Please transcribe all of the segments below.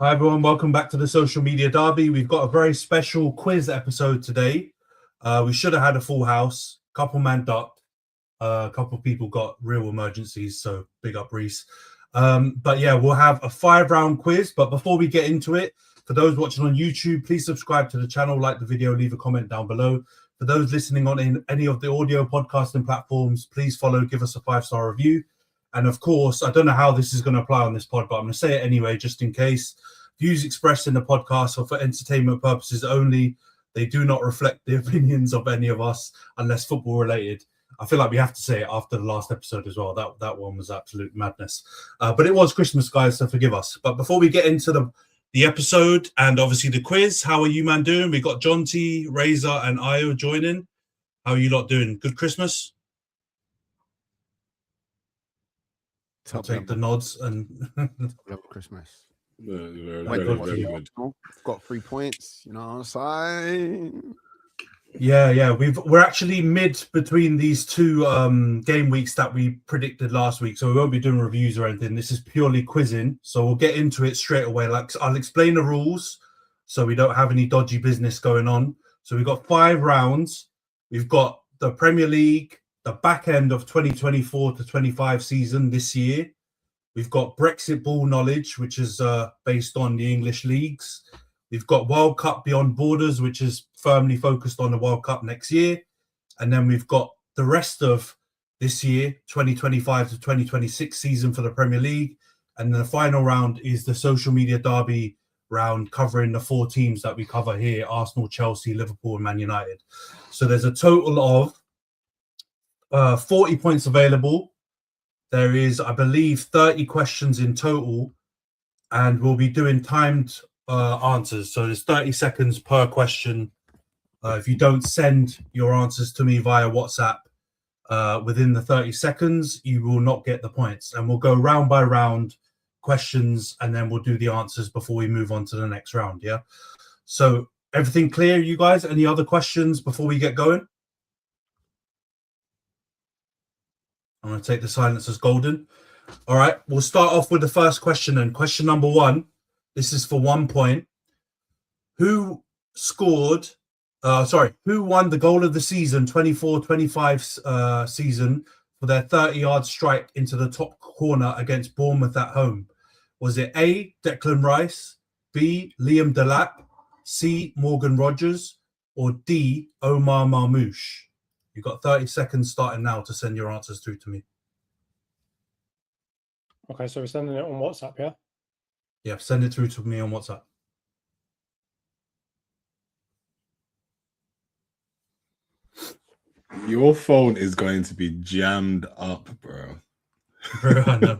Hi everyone, welcome back to the Social Media Derby. We've got a very special quiz episode today. We should have had a full house. Couple man ducked. A couple of people got real emergencies, so big up Reese. But yeah, we'll have a 5-round quiz. But before we get into it, for those watching on YouTube, please subscribe to the channel, like the video, leave a comment down below. For those listening on any of the audio podcasting platforms, please follow, give us a 5-star review. And of course, I don't know how this is going to apply on this pod, but I'm going to say it anyway, just in case. Views expressed in the podcast are for entertainment purposes only. They do not reflect the opinions of any of us unless football related. I feel like we have to say it after the last episode as well. That one was absolute madness. But it was Christmas, guys, so forgive us. But before we get into the episode and obviously the quiz, how are you, man, doing? We got Jonty, Razor, and Io joining. How are you lot doing? Good Christmas? I'll take the nods and level Christmas. Very good. Got 3 points, you know what I'm saying? Yeah. We're actually mid between these two game weeks that we predicted last week, so we won't be doing reviews or anything. This is purely quizzing, so we'll get into it straight away. Like, I'll explain the rules so we don't have any dodgy business going on. So we've got 5 rounds. We've got the Premier League, the back end of 2024 to 25 season this year. We've got Brexit ball knowledge, which is based on the English leagues. We've got World Cup Beyond Borders, which is firmly focused on the World Cup next year. And then we've got the rest of this year, 2025 to 2026 season for the Premier League. And then the final round is the Social Media Derby round, covering the 4 teams that we cover here: Arsenal, Chelsea, Liverpool, and Man United. So there's a total of 40 points available. There is, I believe, 30 questions in total, and we'll be doing timed answers. So there's 30 seconds per question. If you don't send your answers to me via WhatsApp within the 30 seconds, you will not get the points. And we'll go round by round questions, and then we'll do the answers before we move on to the next round. Yeah. So everything clear, you guys? Any other questions before we get going? I'm going to take the silence as golden. All right, we'll start off with the first question then. Question number 1. This is for 1 point. Who won the goal of the season, 24-25 season, for their 30-yard strike into the top corner against Bournemouth at home? Was it A, Declan Rice, B, Liam Delap, C, Morgan Rogers, or D, Omar Marmoush? You've got 30 seconds starting now to send your answers through to me. Okay, so we're sending it on WhatsApp, yeah? Yeah, send it through to me on WhatsApp. Your phone is going to be jammed up, bro. Bro, I know.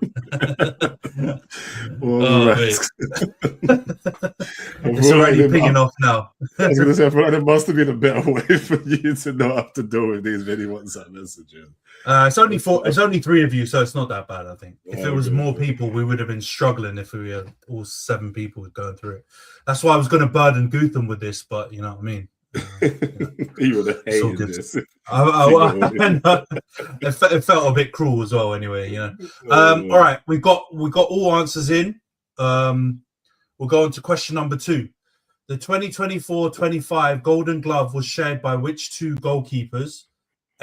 It's already pinging off now. I was going to say, I feel like there must have been a better way for you to know how to deal with these many WhatsApp messages. It's only 3 of you, so it's not that bad, I think. If it was more people, we would have been struggling if we had all 7 people going through it. That's why I was going to burden Gutham with this, but you know what I mean. You would have hated this. It felt a bit cruel as well. Anyway, you know. All right, we got all answers in. We'll go on to question number 2. The 2024-25 Golden Glove was shared by which 2 goalkeepers?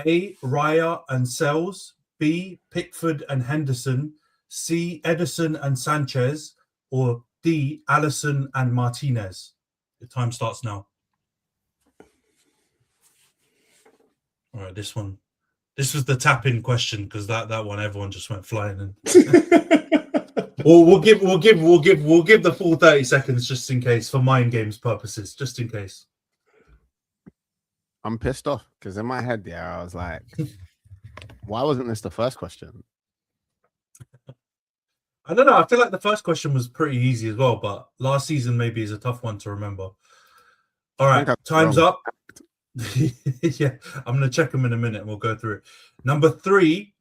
A, Raya and Sells. B, Pickford and Henderson. C, Edison and Sanchez. Or D, Allison and Martinez. The time starts now. All right, this one. This was the tap-in question because that one everyone just went flying in. we'll give the full 30 seconds just in case, for mind games purposes, just in case. I'm pissed off because in my head there I was like, why wasn't this the first question? I don't know. I feel like the first question was pretty easy as well, but last season maybe is a tough one to remember. All right, time's up. Yeah, I'm going to check them in a minute and we'll go through it. Number 3,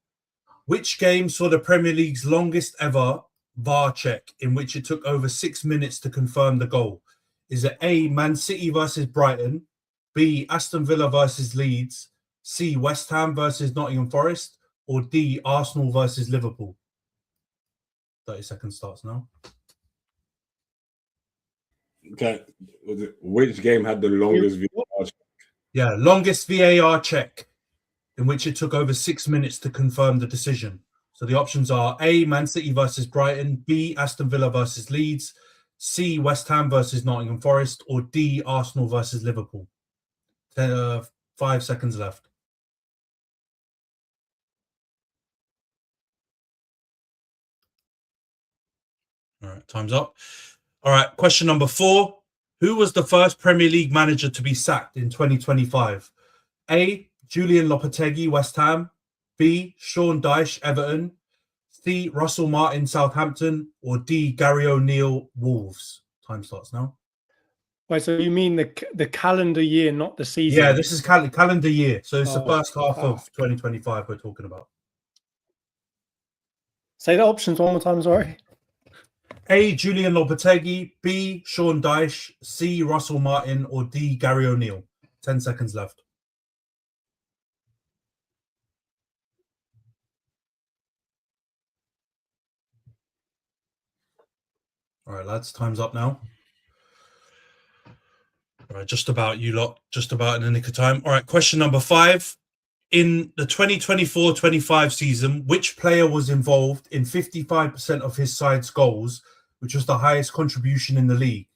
which game saw the Premier League's longest ever VAR check in which it took over 6 minutes to confirm the goal? Is it A, Man City versus Brighton, B, Aston Villa versus Leeds, C, West Ham versus Nottingham Forest, or D, Arsenal versus Liverpool? 30 seconds starts now. Okay. Which game had the longest VAR? Yeah, longest VAR check, in which it took over 6 minutes to confirm the decision. So the options are A, Man City versus Brighton, B, Aston Villa versus Leeds, C, West Ham versus Nottingham Forest, or D, Arsenal versus Liverpool. 5 seconds left. All right, time's up. All right, question number 4. Who was the first Premier League manager to be sacked in 2025? A, Julian Lopetegui, West Ham, B, Sean Dyche, Everton, C, Russell Martin, Southampton, or D, Gary O'Neill, Wolves. Time starts now. Wait, so you mean the calendar year, not the season? Yeah, this is calendar year. So it's the first half of 2025 we're talking about. Say the options one more time, sorry. A, Julian Lopetegui, B, Sean Dyche, C, Russell Martin, or D, Gary O'Neill. 10 seconds left. All right, lads, time's up now. All right, just about you lot, just about in the nick of time. All right, question number 5. In the 2024-25 season, which player was involved in 55% of his side's goals, which was the highest contribution in the league?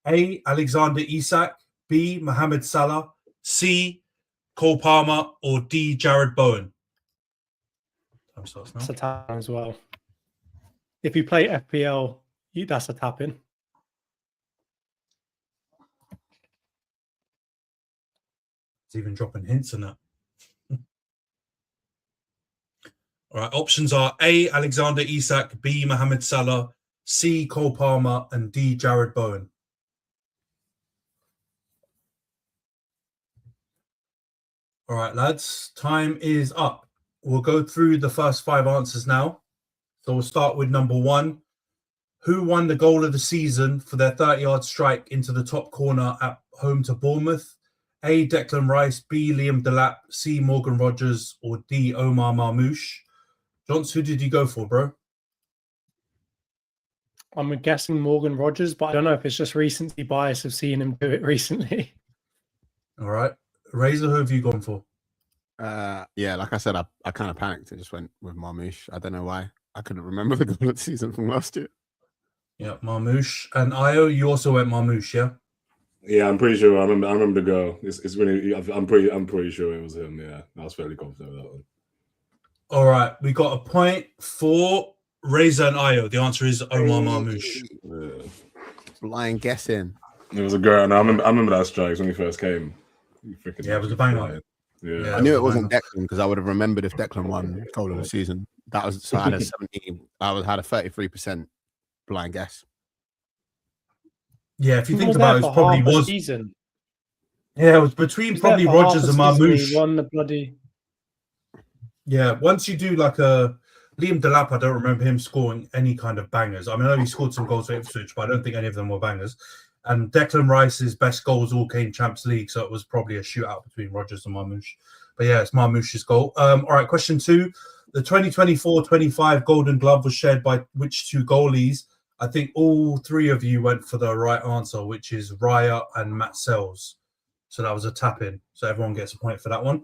A, Alexander Isak, B, Mohamed Salah, C, Cole Palmer, or D, Jared Bowen? Time starts now. That's a tap as well. If you play FPL, that's a tap in. It's even dropping hints in that. All right, options are A, Alexander Isak, B, Mohamed Salah, C, Cole Palmer, and D, Jared Bowen. All right, lads, time is up. We'll go through the first 5 answers now. So we'll start with number 1. Who won the goal of the season for their 30-yard strike into the top corner at home to Bournemouth? A, Declan Rice, B, Liam Delap, C, Morgan Rogers, or D, Omar Marmoush? Johns, who did you go for, bro? I'm guessing Morgan Rogers, but I don't know if it's just recency bias of seeing him do it recently. All right. Razor, who have you gone for? Yeah, like I said, I kind of panicked. I just went with Marmoush. I don't know why. I couldn't remember the goal of the season from last year. Yeah, Marmoush. And Io, you also went Marmoush, yeah? Yeah, I'm pretty sure. I remember the goal. It's really. I'm pretty sure it was him. Yeah, I was fairly confident with that one. All right, we got a point for Razor and Io. The answer is Omar Marmoush. Yeah. Blind guessing. It was a girl, and I remember that strikes when he first came. Yeah, it was a banger. Yeah, I knew it wasn't Declan because I would have remembered if Declan won goal of the season. That was so I had a 70. had a 33% blind guess. Yeah, if you think about it, it probably was. Season. Yeah, it was between probably Rogers and Marmoush. He won the bloody. Yeah, once you do like a Liam Delap, I don't remember him scoring any kind of bangers. I mean, I know he scored some goals for Ipswich, but I don't think any of them were bangers. And Declan Rice's best goals all came Champions League, so it was probably a shootout between Rogers and Marmoush. But yeah, it's Marmoush's goal. All right, question 2. The 2024-25 Golden Glove was shared by which 2 goalies? I think all 3 of you went for the right answer, which is Raya and Matt Sells. So that was a tap-in. So everyone gets a point for that one.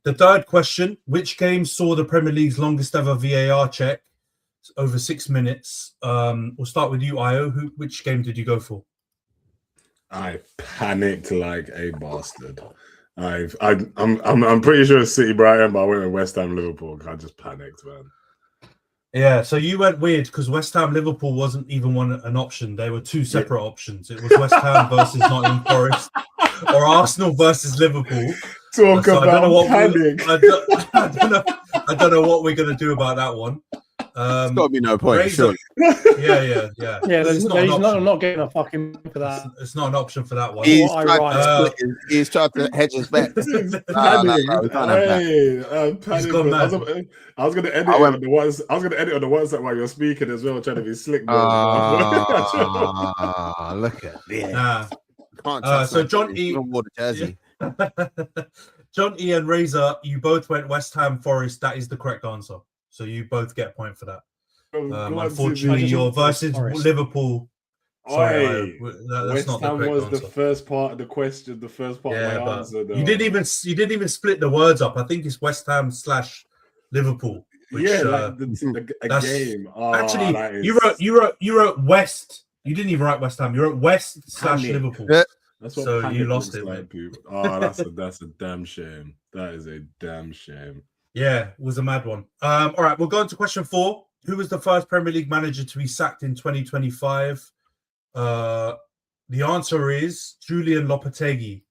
The third question, which game saw the Premier League's longest ever VAR check? Over 6 minutes. We'll start with you, Io. Which game did you go for? I panicked like a bastard. I'm pretty sure it's City Brighton, but I went with West Ham Liverpool. I just panicked, man. Yeah, so you went weird because West Ham Liverpool wasn't even an option. They were 2 separate options. It was West Ham versus Nottingham Forest or Arsenal versus Liverpool. Talk so about panic. I don't know what we're going to do about that one. It's got to be no point. Razor, sure. Yeah. I'm not getting a fucking for that. It's not an option for that one. He's tried to hedge his bet. He's gone mad. I was going to edit on the ones. I was going to edit on the ones that while you're speaking as well, trying to be slick. Look at this. So Jonty, Jonty and Razor, you both went West Ham Forest. That is the correct answer. So you both get a point for that. Unfortunately, you're versus Liverpool. Sorry, Oi, that's West not the Ham correct was answer. the first part of the question, the first part Yeah, of my but answer. Though. you didn't even split the words up. I think it's West Ham / Liverpool. Which, Yeah, like a that's game. Oh, actually that is... you wrote West. You didn't even write West Ham. You wrote West / Panic. Liverpool. Yeah. That's what So panic you lost looks it, like, mate. people. Oh, that's a damn shame. That is a damn shame. Yeah, it was a mad one. All right, we'll go on to question 4. Who was the first Premier League manager to be sacked in 2025? The answer is Julian Lopetegui.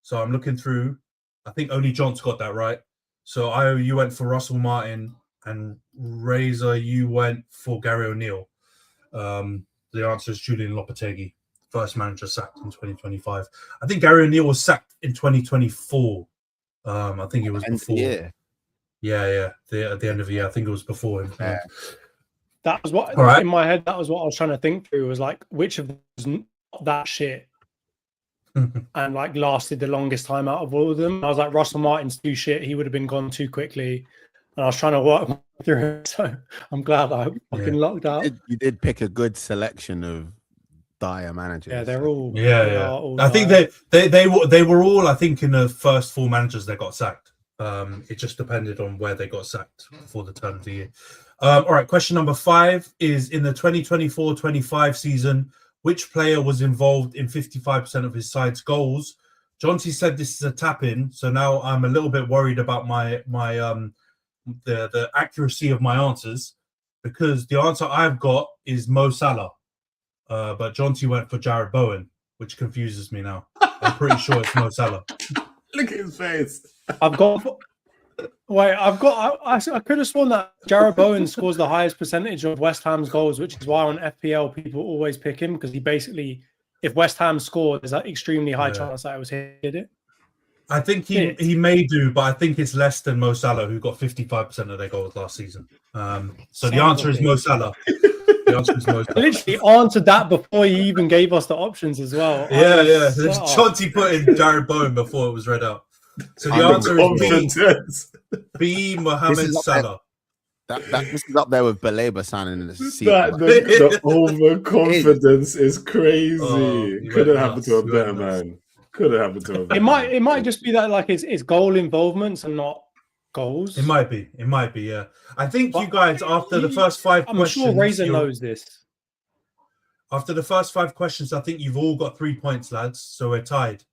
So I'm looking through. I think only John's got that right. So you went for Russell Martin, and Razor, you went for Gary O'Neill. The answer is Julian Lopetegui, first manager sacked in 2025. I think Gary O'Neill was sacked in 2024. I think it was before. Yeah. At the end of the year, I think it was before him. Yeah. That was what All right. in my head. That was what I was trying to think through. Was like which of them was not that shit and like lasted the longest time out of all of them. I was like, Russell Martin's too shit. He would have been gone too quickly. And I was trying to work through it. So I'm glad I fucking locked out. You did pick a good selection of dire managers. Yeah, they're all. Yeah. All I think they were all. I think in the first 4 managers that got sacked. It just depended on where they got sacked before the turn of the year. All right, question number 5 is in the 2024-25 season, which player was involved in 55% of his side's goals? Jonty said this is a tap-in, so now I'm a little bit worried about my the accuracy of my answers, because the answer I've got is Mo Salah, but Jonty went for Jared Bowen, which confuses me now. I'm pretty sure it's Mo Salah. Look at his face. I could have sworn that Jared Bowen scores the highest percentage of West Ham's goals, which is why on FPL people always pick him, because he basically, if West Ham scored, there's an extremely high chance that it was hit it. I think he may do, but I think it's less than Mo Salah, who got 55% of their goals last season. So the answer is Mo Salah. The answer is Mo Salah. I literally answered that before he even gave us the options as well. Yeah. Jonty put in Jared Bowen before it was read out. So the answer is B. Mohamed Salah. This is up there with Baleba signing in the seat. The overconfidence is crazy. Oh, Couldn't happen to a better man. Couldn't happen to a better man. It might just be that like it's goal involvements and not goals. It might be. Yeah. I think you guys, after the first 5 questions, I'm sure Razor knows this. After the first 5 questions, I think you've all got 3 points, lads. So we're tied.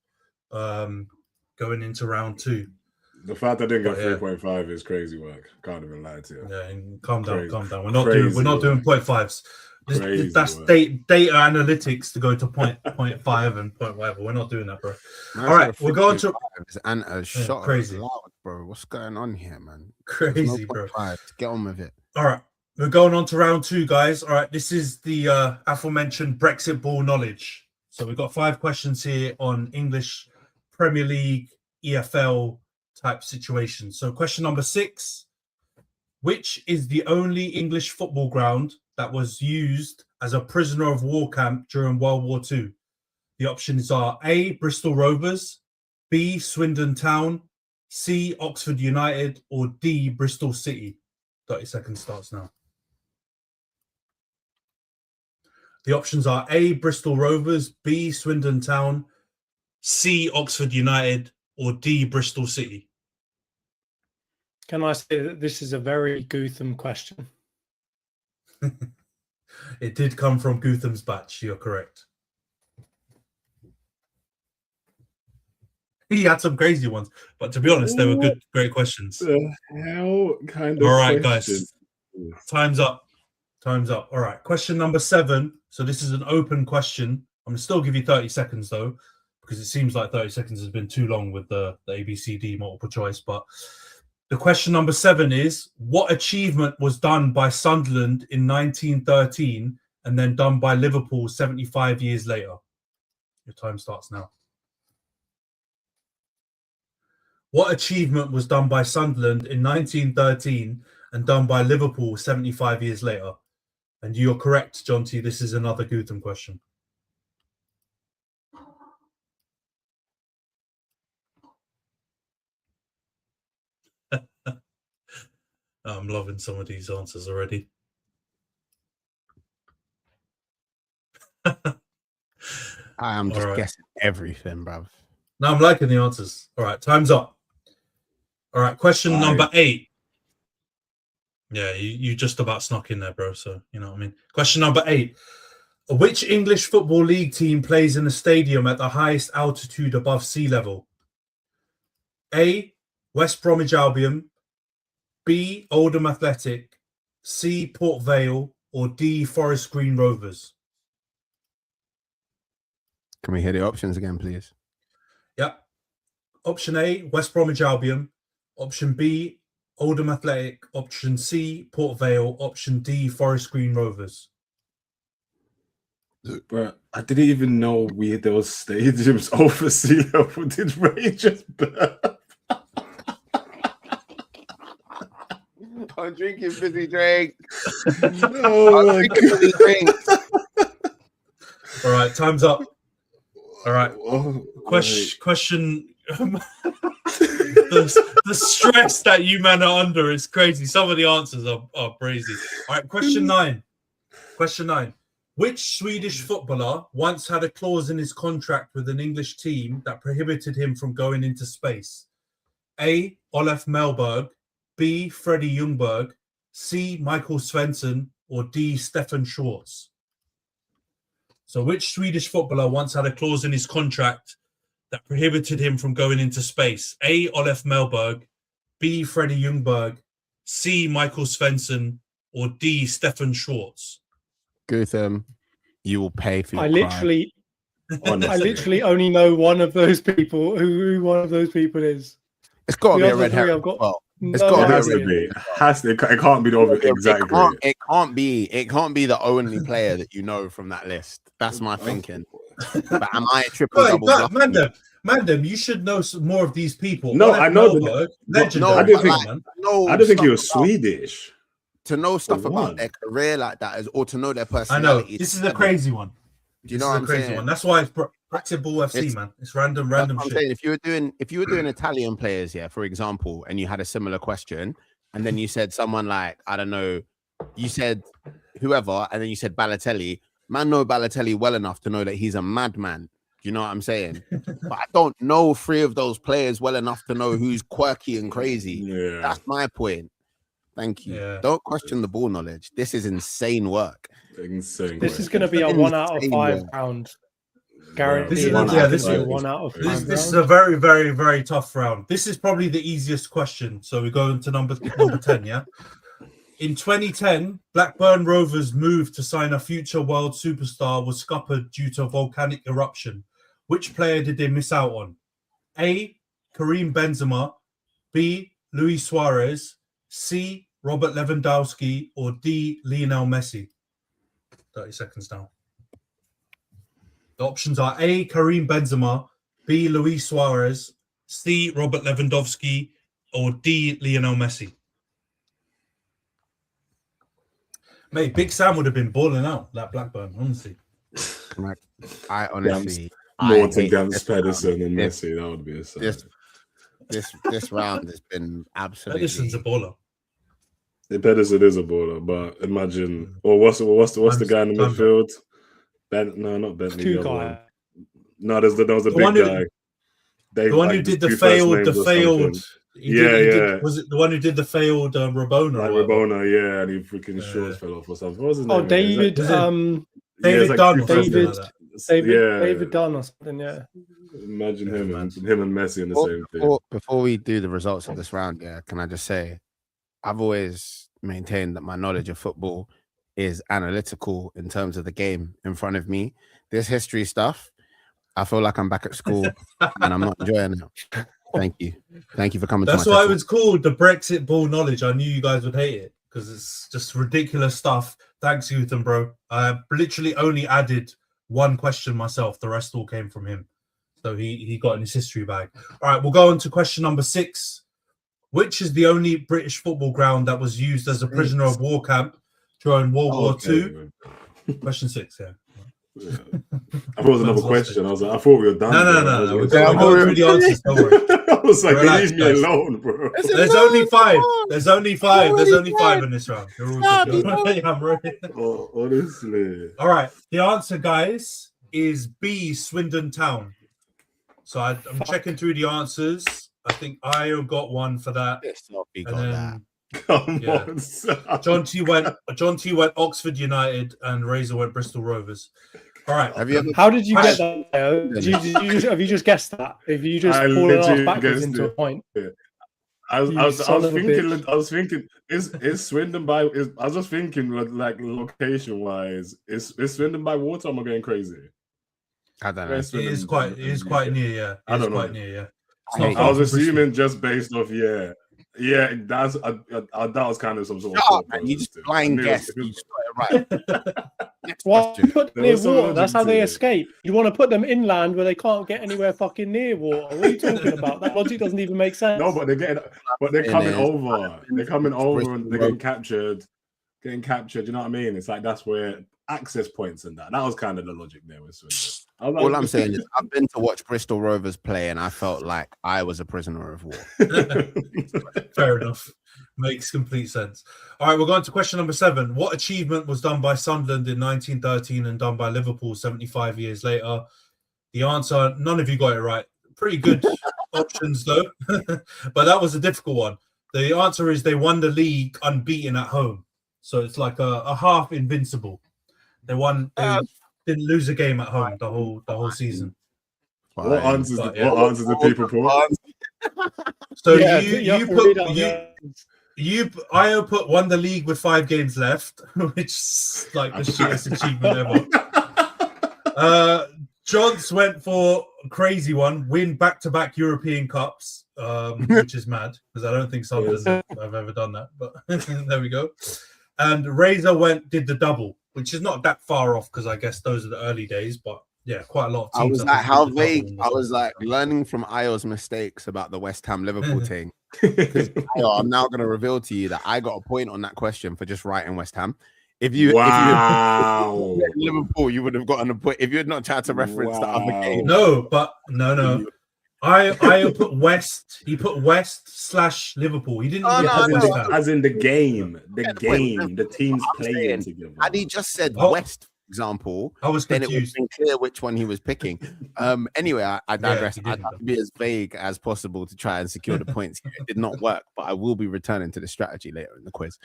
Going into round 2. The fact I didn't get 3.5 is crazy work. Can't even lie to you. Yeah, calm down. We're not doing 0.5s. That's data analytics to go to 0.5 and point whatever. We're not doing that, bro. Man, all right, we're going to and a shot crazy, loud, bro. What's going on here, man? Crazy, bro. Get on with it. All right, we're going on to round 2, guys. All right, this is the aforementioned Brexit ball knowledge. So we've got 5 questions here on English Premier League, EFL type situations. So question number 6, which is the only English football ground that was used as a prisoner of war camp during World War II? The options are A, Bristol Rovers, B, Swindon Town, C, Oxford United, or D, Bristol City. 30 seconds starts now. The options are A, Bristol Rovers, B, Swindon Town, C, Oxford United, or D, Bristol City. Can I say that this is a very Gutham question? It did come from Gutham's batch. You're correct. He had some crazy ones, but to be honest, they were great questions. The hell kind of all right, question? Guys. Time's up. All right. Question number 7. So this is an open question. I'm going to still give you 30 seconds, though, because it seems like 30 seconds has been too long with the ABCD multiple choice. But the question number 7 is, what achievement was done by Sunderland in 1913 and then done by Liverpool 75 years later? Your time starts now. What achievement was done by Sunderland in 1913 and done by Liverpool 75 years later? And you're correct, Jonty. This is another Gutham question. I'm loving some of these answers already. I am just All right. guessing everything, bruv. Now I'm liking the answers. All right, time's up. All right, question number 8. Yeah, you just about snuck in there, bro. So you know what I mean. Question number 8. Which English Football League team plays in a stadium at the highest altitude above sea level? A. West Bromwich Albion, B. Oldham Athletic, C. Port Vale, or D. Forest Green Rovers? Can we hear the options again, please? Yep. Option A, West Bromwich Albion. Option B, Oldham Athletic. Option C, Port Vale. Option D, Forest Green Rovers. Bro, I didn't even know there was stadiums over sea level. Did Ray just burp? I'm drinking fizzy drink. Oh my God. All right, time's up. All right. Oh, Question. The stress that you men are under is crazy. Some of the answers are crazy. All right, question 9. Question 9. Which Swedish footballer once had a clause in his contract with an English team that prohibited him from going into space? A. Olaf Mellberg, B. Freddie Ljungberg, C. Michael Svensson, or D. Stefan Schwartz? So which Swedish footballer once had a clause in his contract that prohibited him from going into space? A. Olaf Mellberg, B. Freddie Ljungberg, C. Michael Svensson, or D. Stefan Schwartz? Gutham, you will pay for your I crime. literally only know one of those people. Who one of those people is? It's got to The be a other red three herring. I've got Well, it's no got It to has be. to be. It can't be the over exactly. It can't be. It can't be the only player that you know from that list. That's my thinking. But am I a triple double? Mandem, you should know some more of these people. No, Olaf I know Mellberg, legendary. No, I didn't player, think- man. No, I don't think he stuff was about- Swedish. To know stuff For about one. their career like that, or to know their I know. personality. This is a crazy one. Do you know what I'm saying? That's why it's Brexit Ball FC, man. It's random That's what I'm shit. saying. If you were doing Italian players, yeah, for example, and you had a similar question, and then you said someone like, I don't know, you said whoever, and then you said Balotelli. Man, know Balotelli well enough to know that he's a madman. Do you know what I'm saying? But I don't know 3 of those players well enough to know who's quirky and crazy. Yeah. That's my point. Thank you. Yeah. Don't question the ball knowledge. This is insane work. Insane. This work. is going to be a 1 out of 5 round. Guaranteed. This is One yeah, out of this five is- 1 out of 5 This is round. a very, very, very tough round. This is probably the easiest question. So we go into number 10, yeah? In 2010, Blackburn Rovers' move to sign a future world superstar was scuppered due to a volcanic eruption. Which player did they miss out on? A. Karim Benzema, B. Luis Suarez, C. Robert Lewandowski, or D. Lionel Messi? 30 seconds now. The options are A. Karim Benzema, B. Luis Suarez, C. Robert Lewandowski, or D. Lionel Messi. Mate, Big Sam would have been balling out that Blackburn, honestly. Like, I honestly, More I to hate Gams this Pedersen and This- Messi. That would be a sign. this round has been absolutely. Pedersen's a baller. Pedersen is a baller, but imagine. Or what's the guy in the Time's up. midfield? Not Bentley. Two the other guy. one. No, there was a The big one who- guy. The one who did the failed. Was it the one who did the failed Rabona? Like or whatever? Rabona, yeah, and he freaking Yeah. shorts fell off or something. What was his Oh, name? again? David. Is that- David it's like Dunn or 2000. something like that. David Dunn or something. Yeah. Imagine Yeah, him man. and Messi in the same thing. Before we do the results of this round, yeah, can I just say, I've always maintained that my knowledge of football is analytical in terms of the game in front of me. This history stuff, I feel like I'm back at school and I'm not enjoying it. Thank you for coming. That's to my why TED it was called the Brexit Ball knowledge. I knew you guys would hate it because it's just ridiculous stuff. Thanks, Ethan, bro. I literally only added one question myself. The rest all came from him. So he got in his history bag. All right, we'll go on to question number 6. Which is the only British football ground that was used as a prisoner of war camp during World War II? Question 6, yeah. Yeah. I thought it was another question. I was like, I thought we were done. No. We're Yeah, going through the answers. Don't worry. I was like, Relax, leave me guys. alone, bro. There's only five. There's only five in this round. You're all good. I'm ready. Oh, honestly. All right. The answer, guys, is B, Swindon Town. So I'm checking through the answers. I think Io got one for that. And then Come on, son. Jonty went Oxford United and Razor went Bristol Rovers. All right. How did you get that? Theo? Have you just guessed that? Have you just fallen off backwards into a point? Yeah. I was thinking, is Swindon by? I was just thinking, like location wise, is Swindon by water? Am I going crazy? I don't know. It is quite near, yeah. I don't know. Quite near, yeah. I was assuming just based off, yeah. That's that was kind of some sort of. You just blind guess. You just got it right. Next Why question. put them near water? That's how they escape. You want to put them inland where they can't get anywhere fucking near water. What are you talking about? That logic doesn't even make sense. No, but they're coming over. They're coming over and they're getting captured. You know what I mean? It's like that's where access points and that. That was kind of the logic there with Swindon. All I'm saying is I've been to watch Bristol Rovers play and I felt like I was a prisoner of war. Fair enough. Makes complete sense. All right, we're going to question number 7. What achievement was done by Sunderland in 1913 and done by Liverpool 75 years later? The answer, none of you got it right. Pretty good options though, but that was a difficult one. The answer is they won the league unbeaten at home. So it's like a half invincible. They didn't lose a game at home the whole season. What answers do people put? So Io won the league with 5 games left, which is like the shittiest achievement ever. Johns went for a crazy one, win back-to-back European Cups, which is mad because I don't think Sunderland have ever done that. But there we go. And Razor did the double, which is not that far off because I guess those are the early days. But yeah, quite a lot of teams. I was like, how vague. I was like learning from Io's mistakes about the West Ham Liverpool thing. I'm now going to reveal to you that I got a point on that question for just writing West Ham. If you had Liverpool, you would have gotten a point. If you had not tried to reference the other game. No. I put West. He put West/Liverpool. He didn't. As in the game, the teams playing together. Had he just said West, for example, I was confused. Then it would have been clear which one he was picking. Anyway, I digress. I'd have to be as vague as possible to try and secure the points. It did not work, but I will be returning to the strategy later in the quiz.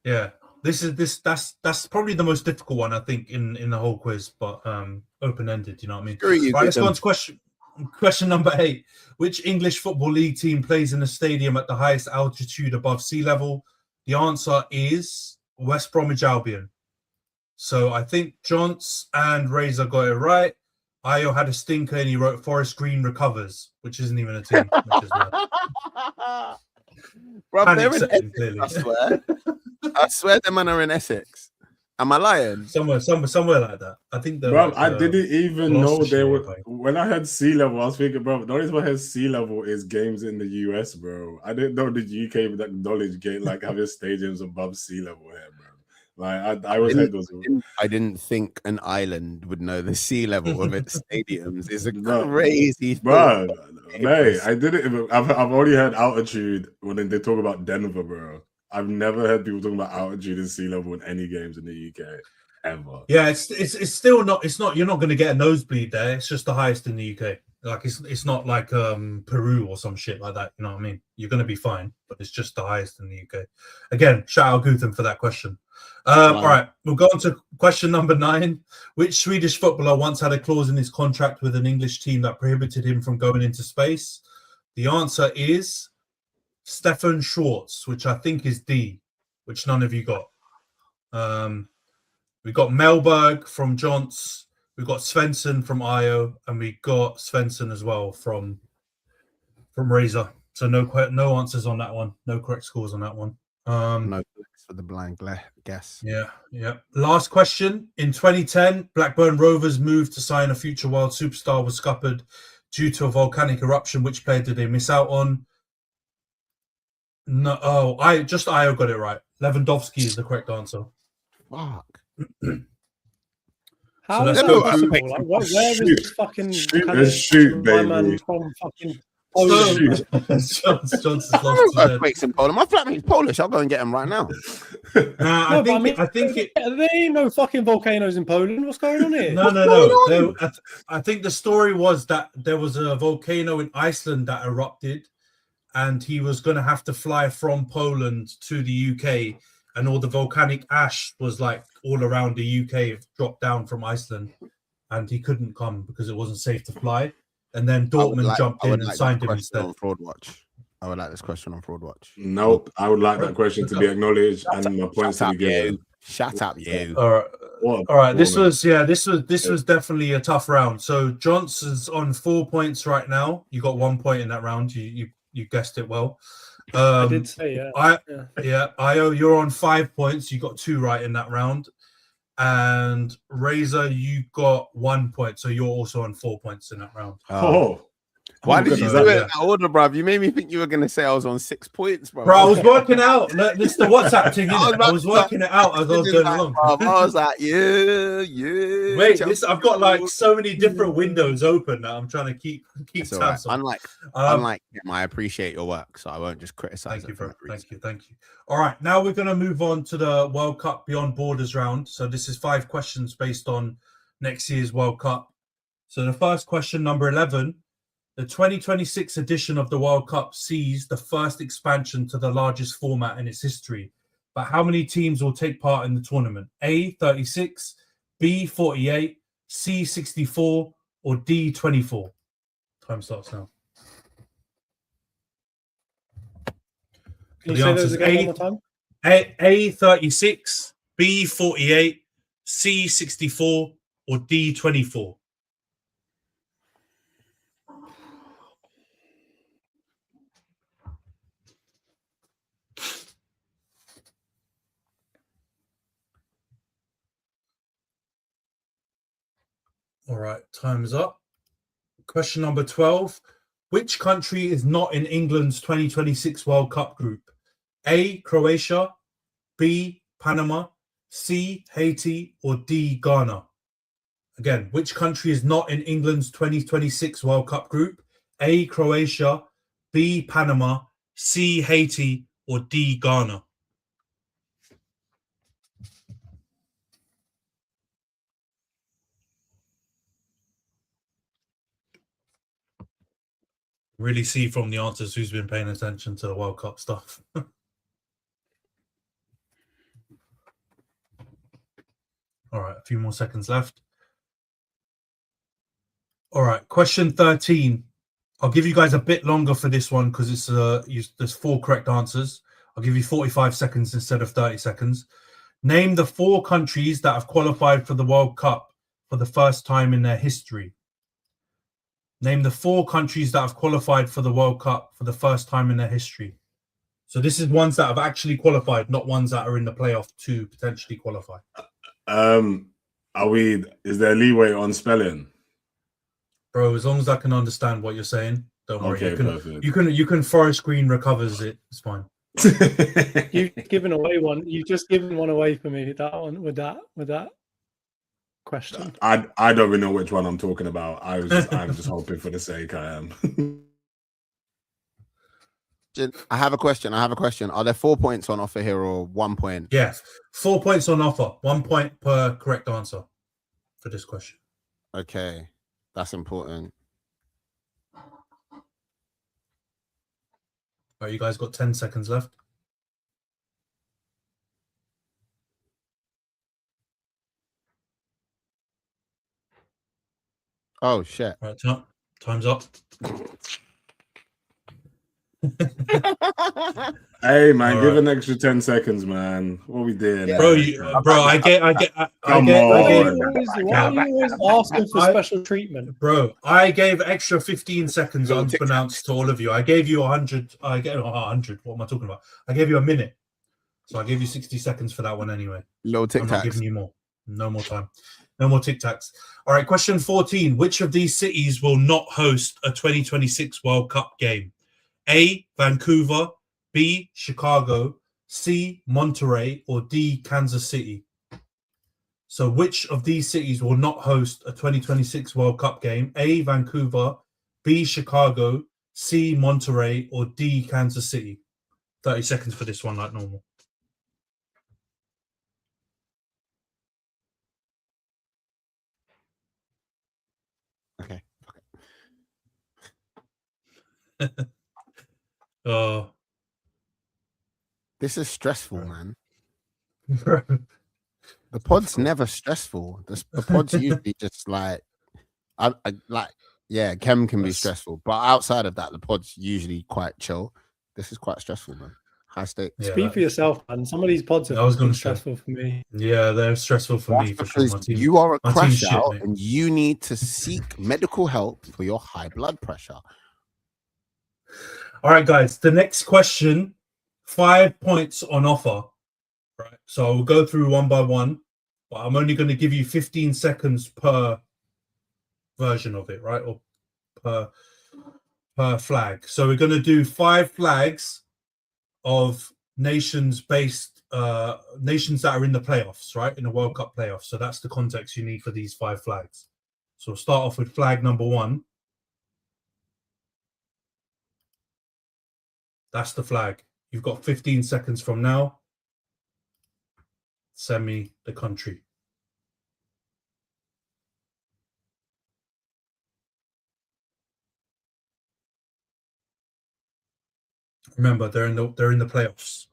Yeah, that's probably the most difficult one I think in the whole quiz, but open-ended. You know what I mean? Right, let's go on to question number 8. Which English Football League team plays in a stadium at the highest altitude above sea level? The answer is West Bromwich Albion. So I think Johns and Razor got it right. Io had a stinker and he wrote Forest Green recovers, which isn't even a team. Which is bro, they're in Essex, I swear them man are in Essex. Am I lying? Somewhere like that. I think they're bro, I didn't even know they were. When I heard sea level, I was thinking, bro, the only reason I heard sea level is games in the US, bro. I didn't know the UK would acknowledge game like having stadiums above sea level here, bro. Like I always had those. I didn't think an island would know the sea level of its stadiums. It's a crazy thing. Bro, mate, I didn't. I've already heard altitude when they talk about Denver, bro. I've never heard people talking about altitude and sea level in any games in the UK ever. Yeah, it's still not. It's not. You're not going to get a nosebleed there. It's just the highest in the UK. Like it's not like Peru or some shit like that. You know what I mean? You're going to be fine, but it's just the highest in the UK. Again, shout out Gutham for that question. All right, we'll go on to question number 9. Which Swedish footballer once had a clause in his contract with an English team that prohibited him from going into space? The answer is Stefan Schwartz, which I think is D, which none of you got. We got Melberg from Johns, we got Svensson from Io, and we got Svensson as well from Razor. So no answers on that one. No correct scores on that one. No for the blank guess. Yeah. Last question. In 2010, Blackburn Rovers moved to sign a future world superstar was scuppered due to a volcanic eruption. Which player did they miss out on? No, Io got it right. Lewandowski is the correct answer. Fuck. How let's is go that through- possible? Like, where was this fucking shoot, my baby. man from fucking So, Poland? Johnson's I lost don't his know head. earthquakes in Poland. My flatmate's Polish. I'll go and get him right now. Nah, No, I but I mean, think it. there ain't no fucking volcanoes in Poland. What's going on here? No. I think the story was that there was a volcano in Iceland that erupted, and he was going to have to fly from Poland to the UK, and all the volcanic ash was like all around the UK, dropped down from Iceland, and he couldn't come because it wasn't safe to fly. And then Dortmund jumped in and signed him instead. On Fraud Watch. I would like this question on Fraud Watch. Nope. I would like that question to be acknowledged and my points to be given. Shut up, you. All right. This was definitely a tough round. So Johnson's on 4 points right now. You got 1 point in that round. You guessed it well. I did say Io, you're on 5 points. You got 2 right in that round. And Razor, you got 1 point. So you're also on 4 points in that round. Why did you goodness. do it in that order, bruv? You made me think you were going to say I was on 6 points, bro. Bro, I was working out. This is the WhatsApp thing, innit? I was working it out as I was going along. I was like, yeah. Wait, I've got like so many different windows open that I'm trying to keep tabs on. Unlike him, I appreciate your work, so I won't just criticize. Thank you, bro. Thank you. All right, now we're going to move on to the World Cup Beyond Borders round. So this is 5 questions based on next year's World Cup. So the first question, number 11. The 2026 edition of the World Cup sees the first expansion to the largest format in its history. But how many teams will take part in the tournament? A, 36, B, 48, C, 64, or D, 24? Time starts now. Can you say those again one more time? A, 36, B, 48, C, 64, or D, 24? All right, time's up. Question number 12. Which country is not in England's 2026 World Cup group? A, Croatia, B, Panama, C, Haiti, or D, Ghana? Again, which country is not in England's 2026 World Cup group? A, Croatia, B, Panama, C, Haiti, or D, Ghana? Really see from the answers who's been paying attention to the World Cup stuff. All right, a few more seconds left. All right, question 13. I'll give you guys a bit longer for this one because it's there's 4 correct answers. I'll give you 45 seconds instead of 30 seconds. Name the 4 countries that have qualified for the World Cup for the first time in their history. Name the 4 countries that have qualified for the World Cup for the first time in their history. So this is ones that have actually qualified, not ones that are in the playoff to potentially qualify. Is there leeway on spelling? Bro, as long as I can understand what you're saying, don't worry. Okay, perfect. You can forest green recovers it. It's fine. You've given away one. You've just given one away for me. That one with that question. I don't even know which one I'm talking about. I'm just hoping for the sake I am. I have a question. Are there 4 points on offer here or 1 point? Yes, 4 points on offer. 1 point per correct answer for this question. Okay, that's important. All right, you guys got 10 seconds left. Oh shit! All right, time's up. Hey man, give an extra 10 seconds, man. What we did, bro? I gave. Why are you always asking for special treatment, bro? I gave extra 15 seconds unbeknownst to all of you. I gave you 100. I gave 100. What am I talking about? I gave you a minute, so I gave you 60 seconds for that one anyway. Low tic I'm tacs. not giving you more. No more time. No more tic tacs. All right, question 14. Which of these cities will not host a 2026 World Cup game? A, Vancouver, B, Chicago, C, Monterey, or D, Kansas City? So which of these cities will not host a 2026 World Cup game? A, Vancouver, B, Chicago, C, Monterrey, or D, Kansas City? 30 seconds for this one, like normal. Okay. This is stressful, man. The pod's never stressful. The pod's usually just like, Chem can be stressful, but outside of that, the pod's usually quite chill. This is quite stressful, man. High stakes. Yeah, Speak for yourself, man. Some of these pods are stressful for me. Yeah, they're stressful for me. For sure. You are a crash out, and you need to seek medical help for your high blood pressure. All right, guys. The next question, 5 points on offer. Right. So we'll go through one by one, but I'm only going to give you 15 seconds per version of it, right? Or per flag. So we're going to do 5 flags of nations that are in the playoffs, right? In the World Cup playoffs. So that's the context you need for these 5 flags. So we'll start off with flag number 1. That's the flag. You've got 15 seconds from now. Send me the country. Remember, they're in the playoffs.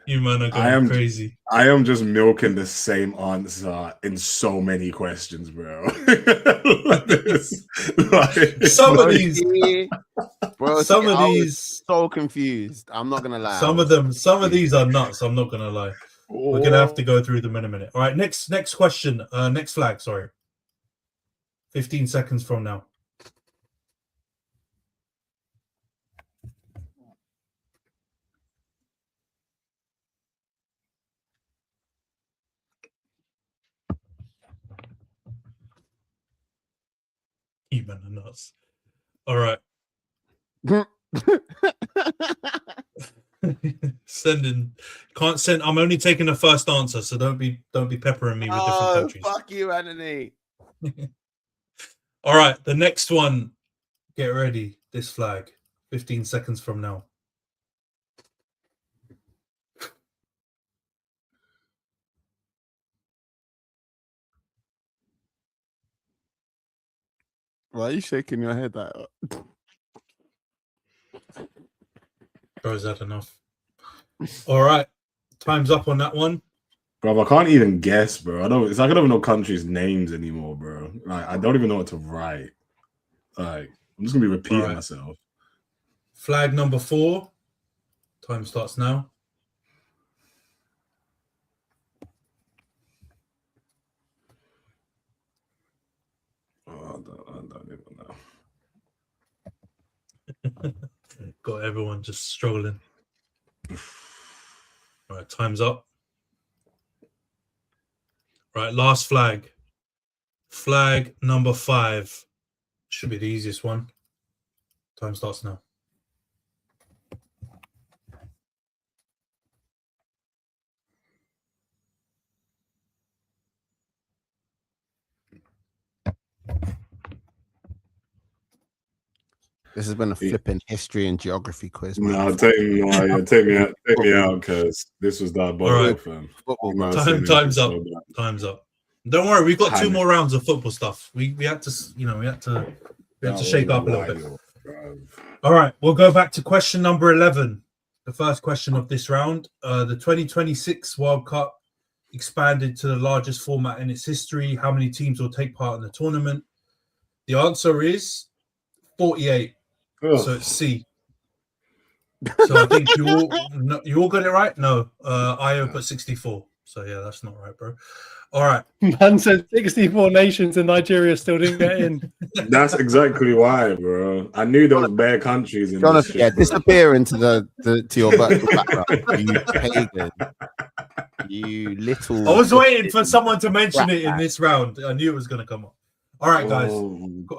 You man are going crazy. I am just milking the same answer in so many questions, bro. Some of these, bro. So confused. I'm not gonna lie. Some of these are nuts. I'm not gonna lie. We're gonna have to go through them in a minute. All right, next question. Next flag. Sorry. 15 seconds from now. You man are nuts. All right. Sending. Can't send. I'm only taking the first answer, so don't be peppering me with different countries. Fuck you, Antony. All right, the next one. Get ready. This flag. 15 seconds from now. Why are you shaking your head like that? Bro, is that enough? All right. Time's up on that one. Bro, I can't even guess, bro. It's like I don't even know countries' names anymore, bro. Like I don't even know what to write. Like I'm just gonna be repeating myself. Flag number 4. Time starts now. I don't even know. Got everyone just struggling. All right, time's up. Right, last flag. Flag number 5. Should be the easiest one. Time starts now. This has been a flipping history and geography quiz, man. No, take me out, because this was diabolical. Right. Time's up. Time's up. Don't worry, we've got 2 more rounds of football stuff. We had to shake up a little bit. All right, we'll go back to question number 11. The first question of this round. The 2026 World Cup expanded to the largest format in its history. How many teams will take part in the tournament? The answer is 48. So it's C. So I think you all got it right. No, IO put 64. So yeah, that's not right, bro. All right. Man said 64 nations and Nigeria still didn't get in. That's exactly why, bro. I knew there was bare countries in Jonathan, disappear into to your virtual background. You pagan. You little. I was waiting for someone to mention it in this round. I knew it was going to come up. All right, guys.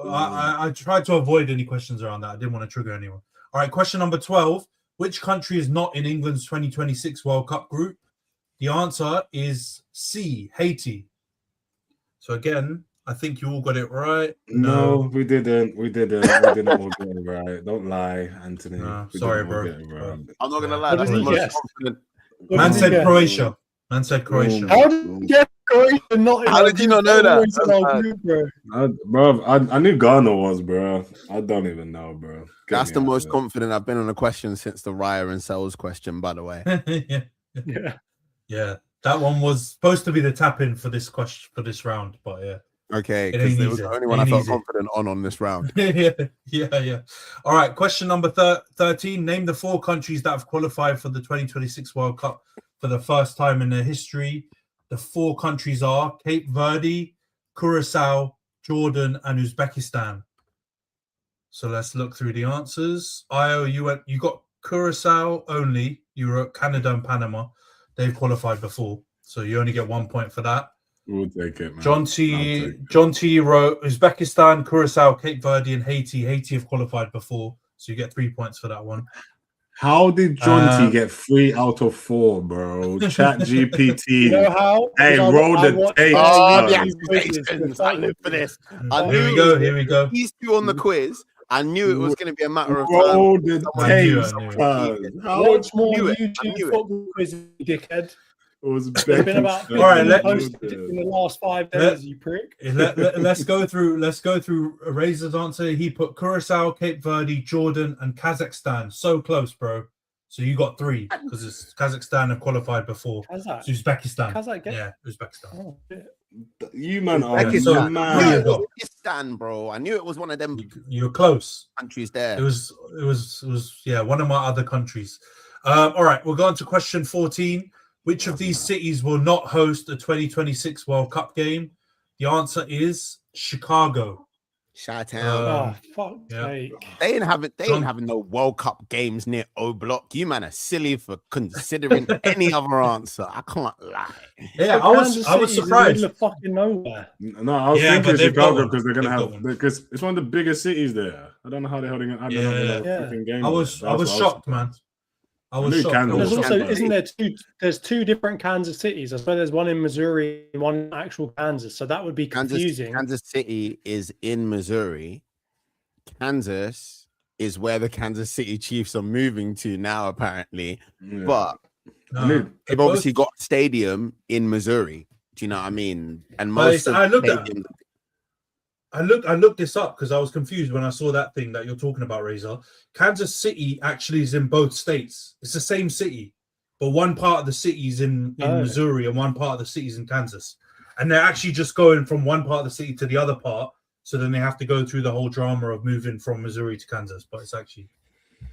I tried to avoid any questions around that. I didn't want to trigger anyone. All right, question number 12. Which country is not in England's 2026 World Cup group? The answer is C, Haiti. So again, I think you all got it right. No, we didn't. We didn't all get it right. Don't lie, Anthony. No, We sorry, didn't all bro. get it right. I'm not gonna lie. What That's did the he most guess? confident. Man said Croatia. Man said Croatia. How did you get Croatia not in How our did you group? not know that? Always in That's our bad. group, bro. Bro, I knew Ghana was, bro. I don't even know, bro. Get That's me the out most of it. confident I've been on a question since the Raya and Cells question, by the way. Yeah. Yeah. That one was supposed to be the tap in for this question for this round, but yeah. Okay, It because ain't it was easy. the only one I Ain't felt easy. confident on this round. yeah. All right, question number 13. Name the 4 countries that have qualified for the 2026 World Cup for the first time in their history. The 4 countries are Cape Verde, Curacao, Jordan, and Uzbekistan. So let's look through the answers. Io, you got Curacao only. You wrote Canada and Panama. They've qualified before, so you only get 1 point for that. We'll take it, man. Jonty wrote Uzbekistan, Curacao, Cape Verde, and Haiti. Haiti have qualified before, so you get 3 points for that one. How did Jonty get 3 out of 4, bro? Chat GPT. You know how? Hey, Because roll the watched tape. Oh, the son. accusations. I live for this. I Here knew we it go. was Here we go. these 2 on the quiz. I knew it was going to be a matter of time. Roll the I tape. knew it. son. How Watch more knew it. I YouTube knew it. football quizzes, you dickhead. was There's been about 15 All right, let- posted in the last 5 days, you prick. Let's go through Razor's answer. He put Curacao, Cape Verde, Jordan, and Kazakhstan. So close, bro. So you got 3 because Kazakhstan have qualified before. Kazakh. It's Uzbekistan. Kazakh get- Yeah, Uzbekistan. Oh, shit. You man are Uzbekistan. mad. There you It go. was Pakistan, bro. I knew it was one of them You're close. countries there. It was one of my other countries. All right, we'll go on to question 14. Which of these cities will not host the 2026 World Cup game? The answer is Chicago. Chi-town. Oh, fuck's yeah. sake. They ain't having no World Cup games near O Block. You man are silly for considering any other answer. I can't lie. Yeah, But I was Kansas City's in the surprised. middle of fucking nowhere. No, I was Yeah, thinking but they've got Chicago one. because they're gonna They've got have one. because it's one of the biggest cities there. I don't know how the hell they're gonna have Yeah. fucking game. I was shocked, man. I was knew shocked. Kansas There's was also, Kansas. isn't there there's 2 different Kansas cities? I swear there's one in Missouri and one in actual Kansas. So that would be confusing. Kansas City is in Missouri. Kansas is where the Kansas City Chiefs are moving to now, apparently. Yeah. But I mean, they've obviously got a stadium in Missouri. Do you know what I mean? And But most of I the looked at- stadiums- I looked this up because I was confused when I saw that thing that you're talking about, Razor. Kansas City actually is in both states. It's the same city, but one part of the city is in Missouri and one part of the city is in Kansas. And they're actually just going from one part of the city to the other part. So then they have to go through the whole drama of moving from Missouri to Kansas. But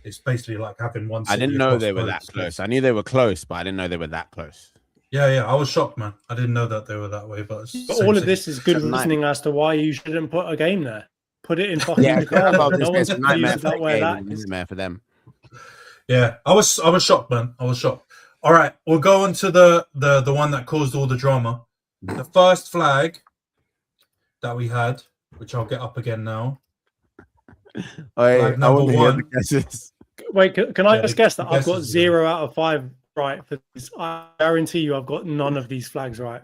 it's basically like having one I city didn't know across they were both that states. close. I knew they were close, but I didn't know they were that close. Yeah. I was shocked, man. I didn't know that they were that way. But, it's the But same all of city. this is good It's a reasoning as to why you shouldn't put a game there. Put it in fucking Yeah, Chicago. it's No one's a nightmare confused for about the where game, that it's a is. nightmare for them. Yeah, I was shocked, man. I was shocked. All right, we'll go on to the one that caused all the drama. The first flag that we had, which I'll get up again now. I number want to hear the one. guesses. Wait, can I Yeah, just the guess that I've got guesses, 0 out of 5 right for this? I guarantee you I've got none of these flags right.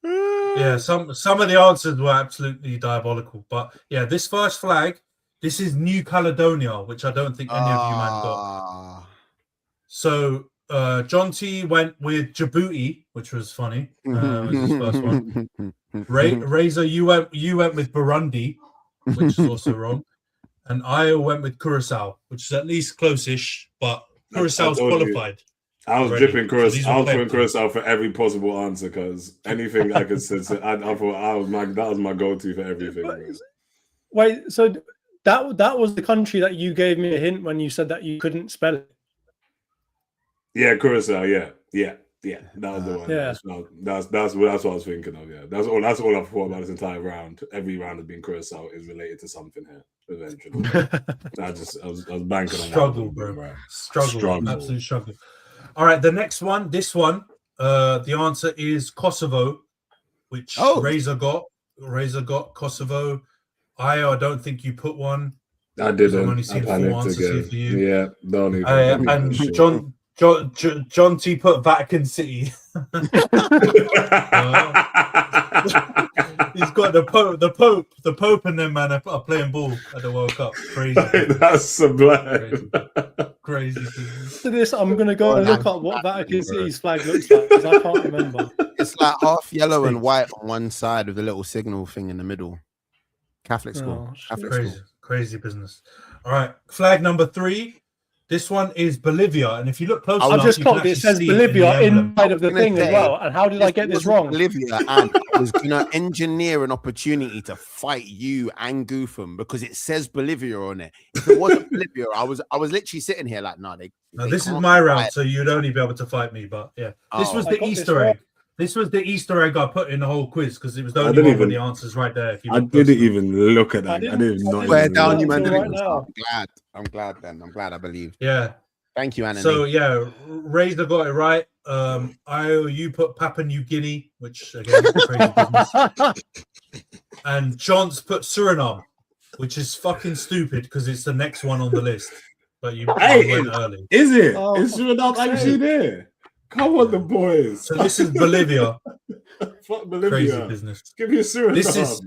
Yeah, some of the answers were absolutely diabolical, but yeah, this first flag, this is New Caledonia, which I don't think any of you man got. So Jonty went with Djibouti, which was funny. Was his first one. Razor, you went with Burundi, which is also wrong. And Io went with Curacao, which is at least close-ish, but Curaçao's I qualified. was already. dripping So these I are was putting players. Curacao for every possible answer because anything I could say, I thought that was my go-to for everything. Bro. Wait, so that was the country that you gave me a hint when you said that you couldn't spell it. Yeah, Curacao. Yeah. That was the one. Yeah. That's what I was thinking of. Yeah, that's all I've thought about this entire round. Every round has been Curacao is related to something here. Eventually, I was banking on Struggle, that. bro. Right. Struggle, absolute struggle. All right, the next one, this one, the answer is Kosovo, which Razor got. Kosovo. I don't think you put one. I didn't. I've only seen I 4 panicked answers again. here for you. Yeah, don't even. And John T put Vatican City. He's got the Pope, and them man are playing ball at the World Cup. Crazy. That's sublime. Crazy. After this, I'm gonna go and look up what Vatican City's flag looks like because I can't remember. It's like half yellow and white on one side with a little signal thing in the middle. Catholic school. Catholic school. Crazy business. All right, flag number 3. This one is Bolivia, and if you look close enough, I just clocked it says Bolivia inside of the thing as well. And how did I get this wrong? Bolivia, and I was gonna engineer an opportunity to fight you and Goofum because it says Bolivia on it. If it wasn't Bolivia, I was literally sitting here like, no, this is my round, so you'd only be able to fight me. But yeah, this was the Easter egg. This was the Easter egg I put in the whole quiz because it was the only one with the answers right there. If you I didn't even look at that. I didn't swear down, you man. I'm glad. I'm glad I believed. Yeah. Thank you, Antony. So yeah, Razor got it right. You put Papua New Guinea, which again crazy business. And John's put Suriname, which is fucking stupid because it's the next one on the list. But you went early. Is it? Is Suriname actually there? Come on, the boys. So this is Bolivia. Fuck Bolivia. Crazy business. Give me a Suriname.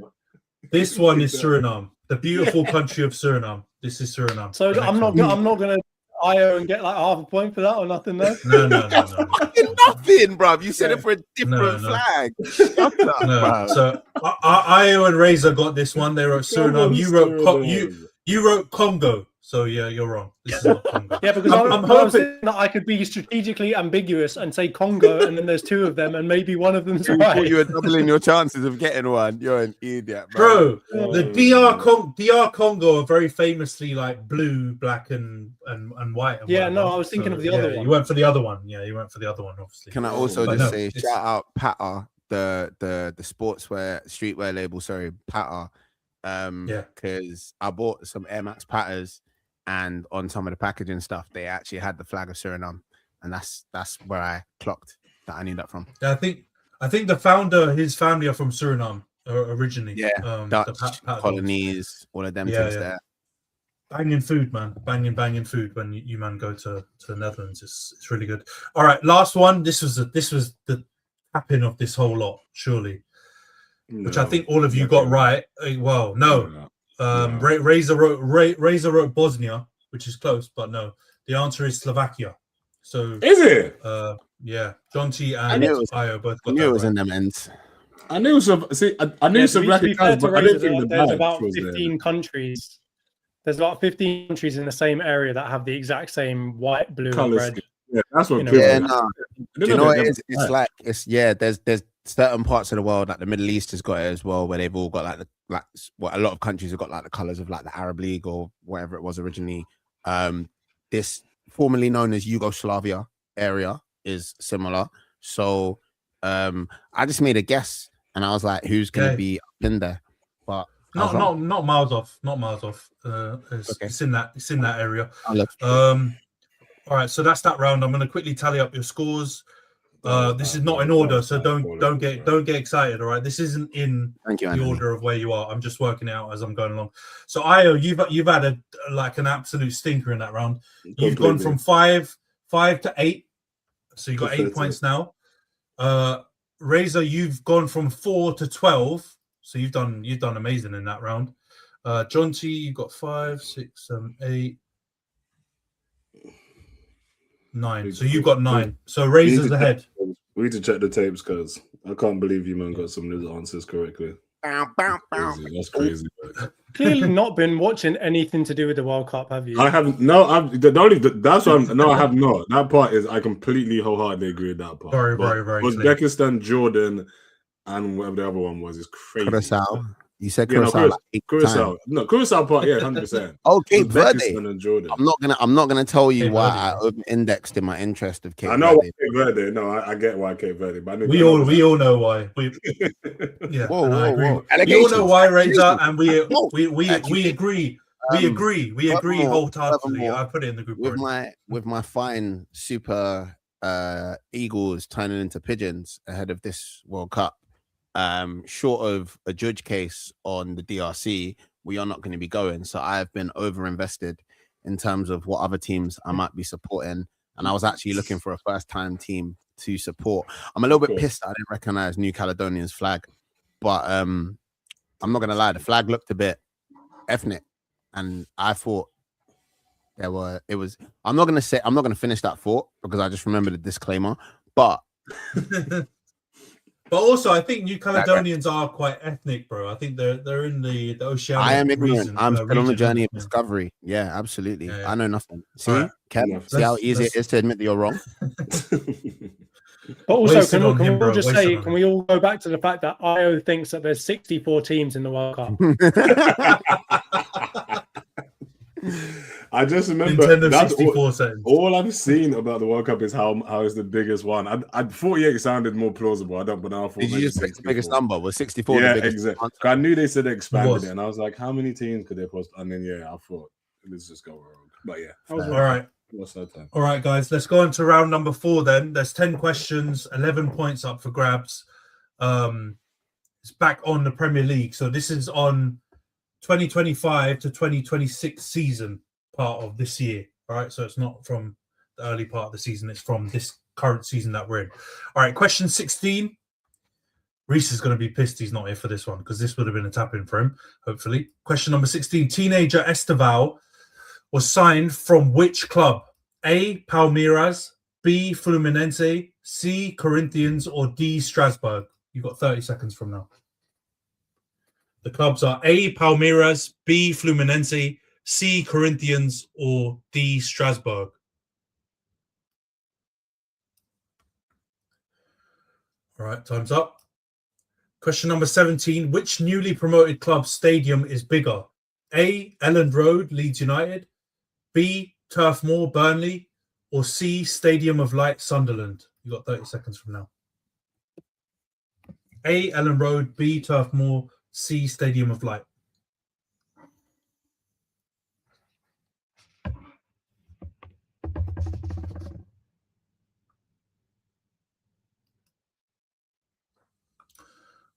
This one is Suriname, the beautiful country of Suriname. This is Suriname. So I'm not gonna IO and get like half a point for that or nothing though. No. Nothing, bruv. You said it for a different flag. Shut up, bruv. So IO and Razor got this one. They wrote Suriname. You wrote Congo. So yeah, you're wrong. This is not Congo. Yeah, because I'm hoping that I could be strategically ambiguous and say Congo, and then there's 2 of them, and maybe one of them's right. You were doubling your chances of getting one. You're an idiot, bro. The DR Congo are very famously like blue, black, and white. And yeah, no, I was thinking of the other one. You went for the other one. Yeah, you went for the other one, obviously. Can I also say shout out Pata, the sportswear streetwear label? Sorry, Pata. Because I bought some Air Max Patas. And on some of the packaging stuff, they actually had the flag of Suriname, and that's where I clocked that I knew that from. Yeah, I think the founder, his family are from Suriname originally. Yeah, Dutch colonies, all of them things there. Banging food, man. Banging food when you man go to the Netherlands. It's really good. All right, last one. This was the tapping of this whole lot, surely, which I think all of you got right. Well, no. Razor wrote Bosnia, which is close, but no. The answer is Slovakia. So is it? Yeah. Jonty and Io both got I knew that it was right. in them ends. I knew I knew Slovakia, but I didn't think there's about 15 countries. There's about 15 countries in the same area that have the exact same white, blue, and red. Yeah, that's what. Do you know what it is? It's like there's certain parts of the world, like the Middle East has got it as well, where they've all got a lot of countries have got like the colors of like the Arab League or whatever it was originally. This formerly known as Yugoslavia area is similar. So I just made a guess and I was like, who's gonna be up in there? But not miles off. It's in that area. All right, so that's that round. I'm going to quickly tally up your scores. This is not in order, so don't get excited. All right, this isn't in the order of where you are. I'm just working it out as I'm going along. So Io, you've had an absolute stinker in that round. You've gone from 5 to 8, so you got 8 points now. Razor, you've gone from 4 to 12, so you've done amazing in that round. Jonty, you got 5, 6, 7, 8. 9. So you've got 9. So Razor's ahead. We need to check the tapes because I can't believe you man got some of those answers correctly. That's crazy. Clearly not been watching anything to do with the World Cup, have you? I haven't. No, that's what I'm. No, I have not. That part is. I completely wholeheartedly agree with that part. Very. Uzbekistan, Jordan, and whatever the other one was is crazy. Curacao. You said Curacao. Curacao part, yeah, 100%. Oh, Cape Verde. And Jordan. I'm not gonna tell you why I indexed in my interest of Cape Verde. I know why Cape Verde. No, I get why Cape Verde. But we all know why. Yeah, whoa. We all know why, Razor, and we agree. We agree wholeheartedly. I put it in the group with my fine super Eagles turning into pigeons ahead of this World Cup. Short of a judge case on the DRC, we are not going to be going. So I have been over-invested in terms of what other teams I might be supporting. And I was actually looking for a first-time team to support. I'm a little bit pissed that I didn't recognize New Caledonia's flag. But I'm not going to lie, the flag looked a bit ethnic. And I thought I'm not going to finish that thought because I just remembered the disclaimer. But but also, I think New Caledonians are quite ethnic, bro. I think they're in the Oceanic. I am ignorant. Region, I'm still on the journey of discovery. Yeah, absolutely. Yeah. I know nothing. See, right. Kev, see how easy it is to admit that you're wrong. But also, can we all go back to the fact that IO thinks that there's 64 teams in the World Cup? I just remember that's all I've seen about the World Cup is how it's the biggest one. I 48 sounded more plausible. But now I thought did you just pick the biggest number? Was 64? Yeah, exactly. I knew they said they expanded it, and I was like, how many teams could they post? And then I thought let's just go wrong. But all right. All right, guys, let's go on to round number 4 then. There's 10 questions, 11 points up for grabs. It's back on the Premier League. So this is on 2025 to 2026 season part of this year. All right, so it's not from the early part of the season. It's from this current season that we're in. All right, question 16. Reese is going to be pissed he's not here for this one because this would have been a tap-in for him, hopefully. Question number 16. Teenager Esteval was signed from which club? A, Palmeiras, B, Fluminense, C, Corinthians, or D, Strasbourg? You've got 30 seconds from now. The clubs are A, Palmeiras, B, Fluminense, C, Corinthians, or D, Strasbourg. All right, time's up. Question number 17. Which newly promoted club stadium is bigger? A, Elland Road, Leeds United, B, Turf Moor, Burnley, or C, Stadium of Light, Sunderland? You've got 30 seconds from now. A, Elland Road, B, Turf Moor, C, Stadium of Light.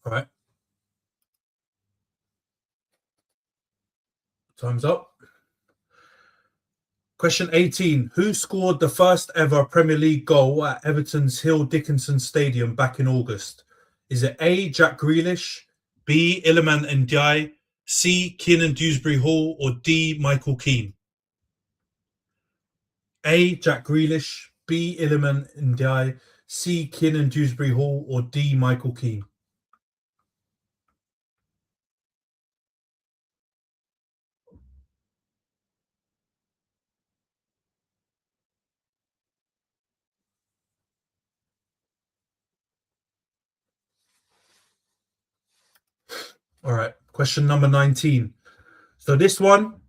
All right. Time's up. Question 18. Who scored the first ever Premier League goal at Everton's Hill Dickinson Stadium back in August? Is it A, Jack Grealish, B, Iliman Ndiaye, C, Kiernan Dewsbury Hall, or D, Michael Keane? A, Jack Grealish, B, Iliman Ndiaye, C, Kiernan Dewsbury Hall, or D, Michael Keane? All right, question number 19. So this one,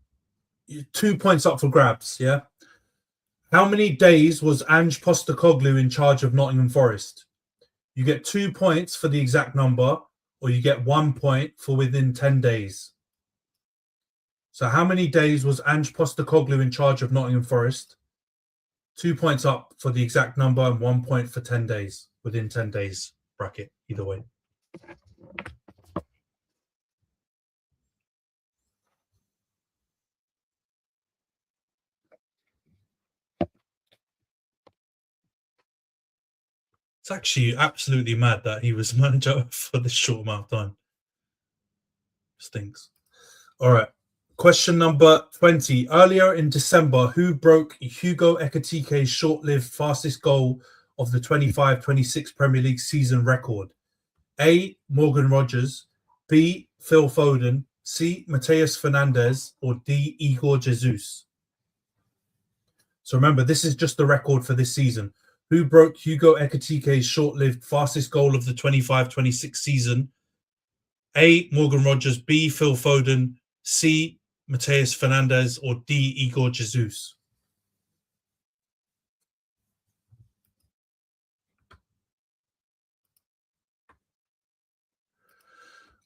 2 points up for grabs, yeah? How many days was Ange Postecoglou in charge of Nottingham Forest? You get 2 points for the exact number, or you get 1 point for within 10 days. So how many days was Ange Postecoglou in charge of Nottingham Forest? 2 points up for the exact number and 1 point for 10 days, within 10 days bracket, either way. It's actually absolutely mad that he was manager for this short amount of time. Stinks. All right. Question number 20. Earlier in December, who broke Hugo Ekitike's short-lived fastest goal of the 25-26 Premier League season record? A, Morgan Rogers, B, Phil Foden, C, Mateus Fernandes, or D, Igor Jesus? So remember, this is just the record for this season. Who broke Hugo Ekitike's short-lived fastest goal of the 25-26 season? A, Morgan Rogers, B, Phil Foden, C, Mateus Fernandes, or D, Igor Jesus?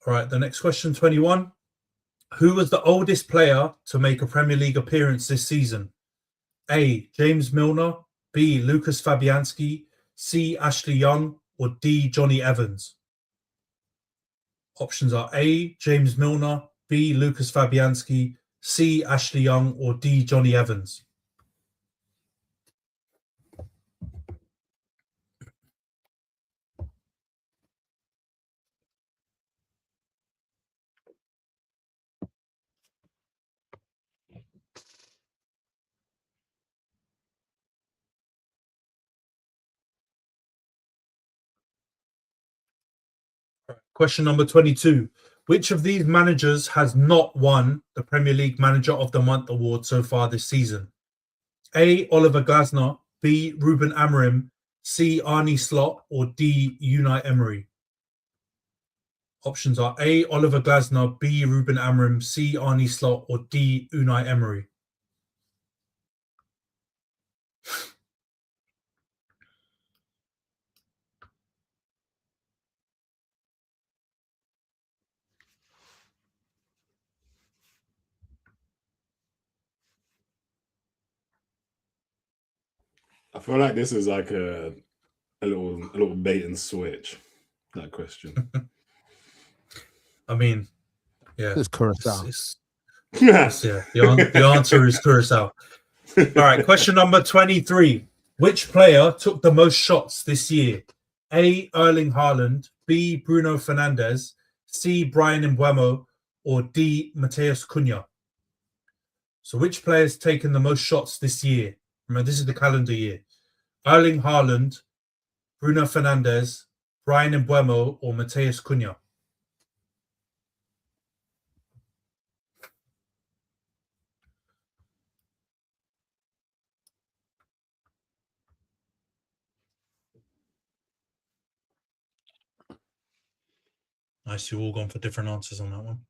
All right, the next question, 21. Who was the oldest player to make a Premier League appearance this season? A, James Milner, B, Lucas Fabianski, C, Ashley Young, or D, Johnny Evans? Options are A, James Milner, B. Lucas Fabianski, C. Ashley Young, or D. Johnny Evans? Question number 22. Which of these managers has not won the Premier League Manager of the Month award so far this season? A. Oliver Glasner, B. Ruben Amorim, C. Arne Slot, or D. Unai Emery? Options are A. Oliver Glasner, B. Ruben Amorim, C. Arne Slot, or D. Unai Emery. I feel like this is like a little bait and switch. That question. I mean, yeah, It's Curacao. Yeah, the answer is Curacao. All right, question number 23. Which player took the most shots this year? A. Erling Haaland, B. Bruno Fernandes, C. Brian Mbeumo, or D. Mateus Cunha? So which player's taken the most shots this year? Remember, this is the calendar year. Erling Haaland, Bruno Fernandes, Brian Mbeumo, or Mateus Cunha? Nice, you all gone for different answers on that one.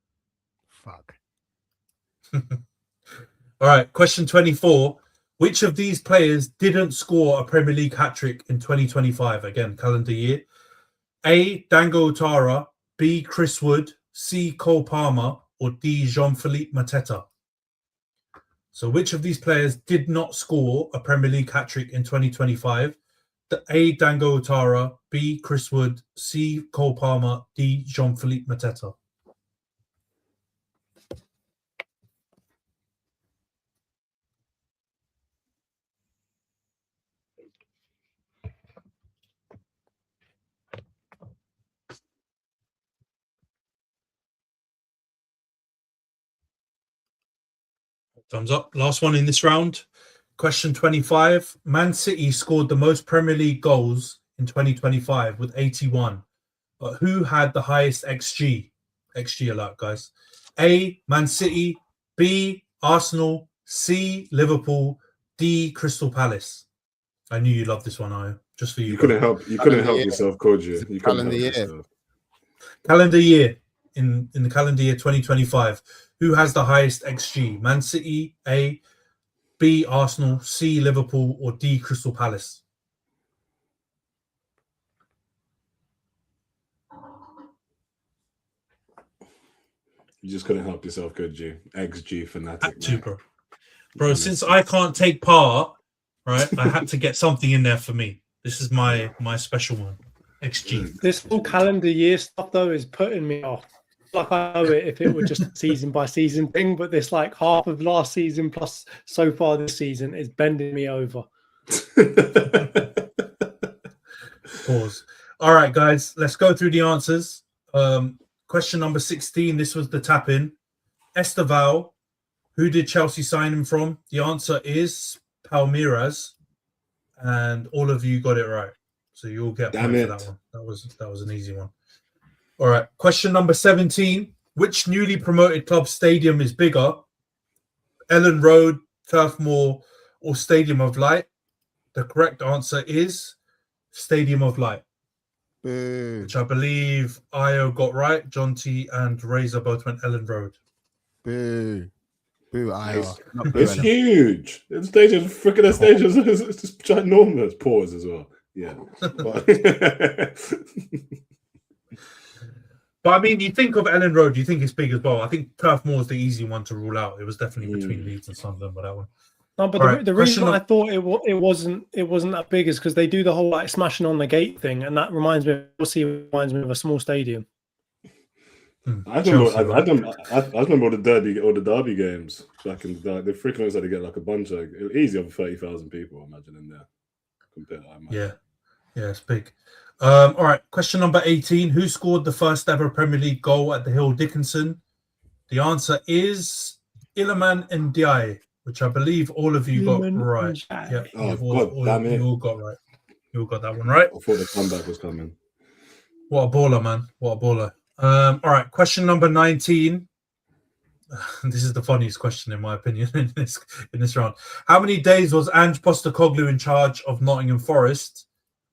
Fuck. All right, question 24. Which of these players didn't score a Premier League hat-trick in 2025? Again, calendar year. A. Dango Ouattara, B. Chris Wood, C. Cole Palmer, or D. Jean-Philippe Mateta? So which of these players did not score a Premier League hat-trick in 2025? A. Dango Ouattara, B. Chris Wood, C. Cole Palmer, D. Jean-Philippe Mateta? Thumbs up. Last one in this round. Question 25. Man City scored the most Premier League goals in 2025 with 81. But who had the highest XG? XG alert, guys. A. Man City. B. Arsenal. C. Liverpool. D. Crystal Palace. I knew you loved this one, Ayo. Just for you. You couldn't help yourself, could you? You couldn't Calendar help year. yourself. Calendar year. In the calendar year 2025. Who has the highest XG? Man City, A, B, Arsenal, C, Liverpool, or D, Crystal Palace? You just couldn't help yourself, could you? XG fanatic. Bro, since I can't take part, right, I had to get something in there for me. This is my special one. XG. This whole calendar year stuff, though, is putting me off. Like I know it if it were just a season by season thing, but this like half of last season plus so far this season is bending me over. Pause. All right, guys, let's go through the answers. Question number 16. This was the tap in. Esteval, who did Chelsea sign him from? The answer is Palmeiras, and all of you got it right. So you all get a point for that one. That was an easy one. All right. Question number 17. Which newly promoted club stadium is bigger? Ellen Road, Turf Moor, or Stadium of Light? The correct answer is Stadium of Light, which I believe Io got right. Jonty and Razor both went Ellen Road. Boo. Boo, Io. It's huge. The stadium, freaking the stadium is just ginormous. Pause as well. Yeah. But I mean, you think of Ellen Road, you think it's big as well. I think Turf Moor is the easy one to rule out. It was definitely between Leeds and Sunderland with that one. No, but the reason I thought it wasn't that big is because they do the whole like smashing on the gate thing, and that reminds me of a small stadium. I remember all the derby games back in the day. The freaking looks like they get like a bunch of easy over 30,000 people. I imagine in there. Yeah, it's big. All right, question number 18. Who scored the first ever Premier League goal at the Hill Dickinson? The answer is Iliman Ndiaye, which I believe all of you got right. Yeah, you all got right. You all got that one right. I thought the comeback was coming. What a baller, man! What a baller. All right, question number 19. This is the funniest question in my opinion in this round. How many days was Ange Postecoglou in charge of Nottingham Forest?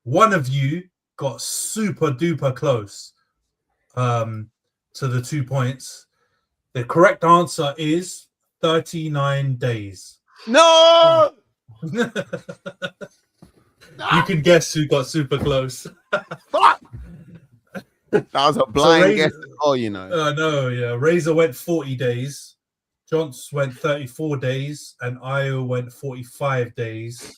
One of you got super duper close to the 2 points. The correct answer is 39 days. No! You can guess who got super close. Fuck! That was a blind guess. Oh, you know. No, yeah. Razor went 40 days. Jonce went 34 days. And Io went 45 days.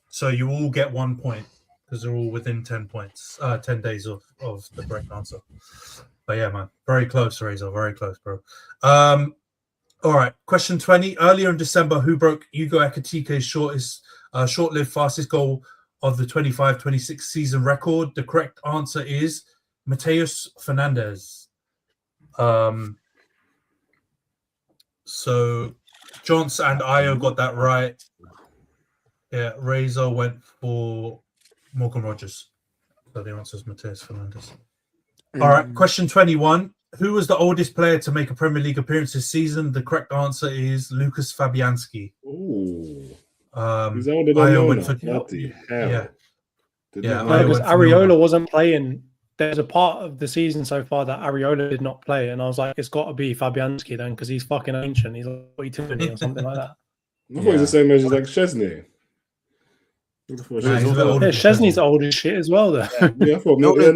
So you all get 1 point because they're all within 10 points, 10 days of the correct answer. But yeah, man, very close, Razor. Very close, bro. All right. Question 20. Earlier in December, who broke Hugo Ekitike's short-lived fastest goal of the 25-26 season record? The correct answer is Mateus Fernandes. So Jonce and Io got that right. Yeah, Razor went for Morgan Rogers. So the answer is Mateus Fernandes. All right, question 21. Who was the oldest player to make a Premier League appearance this season? The correct answer is Lucas Fabianski. Ooh. Io went for yeah. Because Areola wasn't playing. There's a part of the season so far that Areola did not play, and I was like, it's got to be Fabianski then, because he's fucking ancient. He's like 42 or something like that. I thought he's the same age as like Chesney. Chesney's old as shit as well, though. Yeah, I thought Milner's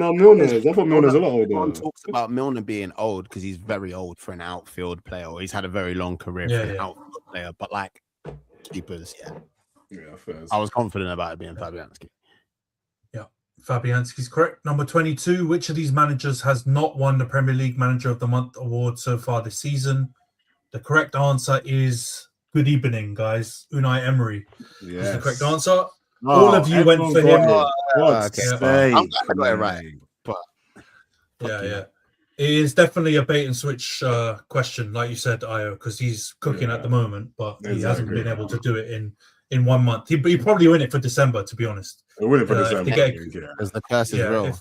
a lot older. Everyone talks about Milner being old because he's very old for an outfield player, or he's had a very long career for an outfield player. But like keepers, I was confident about it being Fabianski. Fabianski's correct. Number 22. Which of these managers has not won the Premier League Manager of the Month award so far this season? The correct answer is good evening, guys. Unai Emery is the correct answer. All of you went for him. I'm glad I got it right. But yeah. It is definitely a bait and switch question, like you said, Io, because he's cooking at the moment, but he hasn't been able to do it in 1 month. He probably win it for December, to be honest. He'll win it for December. Because the curse is real.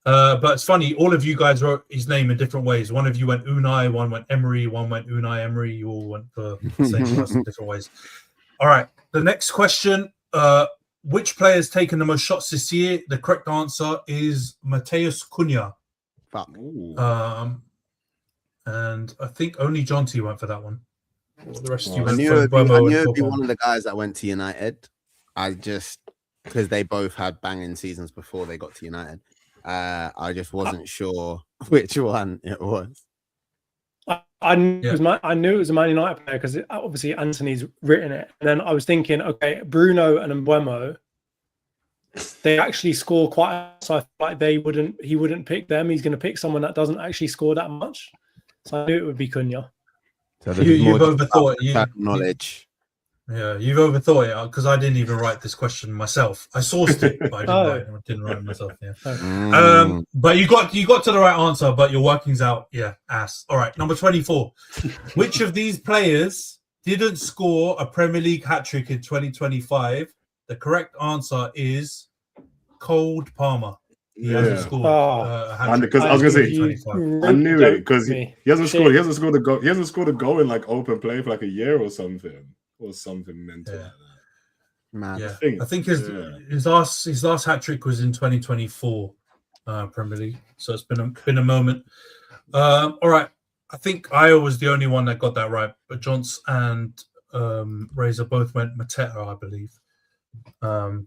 But it's funny, all of you guys wrote his name in different ways. One of you went Unai, one went Emery, one went Unai Emery. You all went for the same person in different ways. All right. The next question, which player has taken the most shots this year? The correct answer is Mateus Cunha. And I think only Jonty went for that one. The rest of you went for I knew it'd be one of the guys that went to United. I just, because they both had banging seasons before they got to United. I just wasn't sure which one it was. I knew it was a Man United player because obviously Antony's written it. And then I was thinking, okay, Bruno and Mbeumo, they actually score quite. So I feel like he wouldn't pick them. He's going to pick someone that doesn't actually score that much. So I knew it would be Cunha. So you've overthought it. Knowledge. Yeah, you've overthought it because I didn't even write this question myself. I sourced it, but I didn't write it myself. Yeah. But you got to the right answer, but your workings out, ass. All right, number 24. Which of these players didn't score a Premier League hat-trick in 2025? The correct answer is Cole Palmer. He hasn't scored a hat-trick. Because I was gonna say, I knew it because he hasn't scored. He hasn't scored a goal. He hasn't scored a goal in like open play for like a year or something. Or something mental like that. Man, I think his last hat trick was in 2024 Premier League. So it's been a moment. All right, I think Io was the only one that got that right, but Jonce and Razor both went Mateta, I believe. All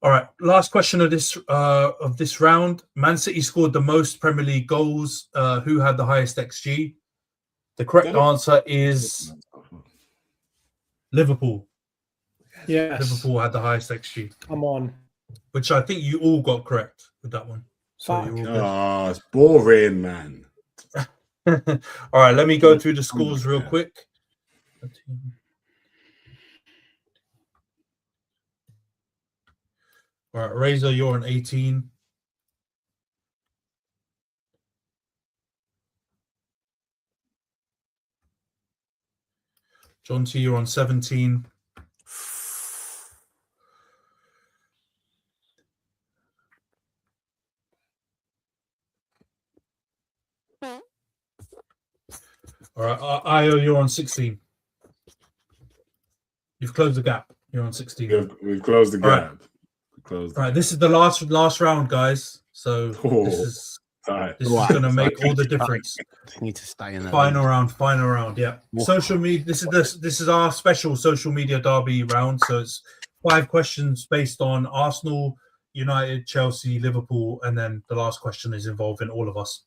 right, last question of this round. Man City scored the most Premier League goals. Who had the highest XG? The correct answer is Liverpool. Yes. Liverpool had the highest XG. Come on. Which I think you all got correct with that one. So you're all good. Oh, it's boring, man. All right, let me go through the scores real quick. All right, Razor, you're on 18. Jonty, you're on 17. All right, Io, you're on 16. You've closed the gap. You're on 16. We've closed the gap. All right, this is the last round, guys. So this is going to make all the difference. I need to stay in the final round. Yeah. Social media. This is our special social media derby round. So it's 5 questions based on Arsenal, United, Chelsea, Liverpool, and then the last question is involving all of us.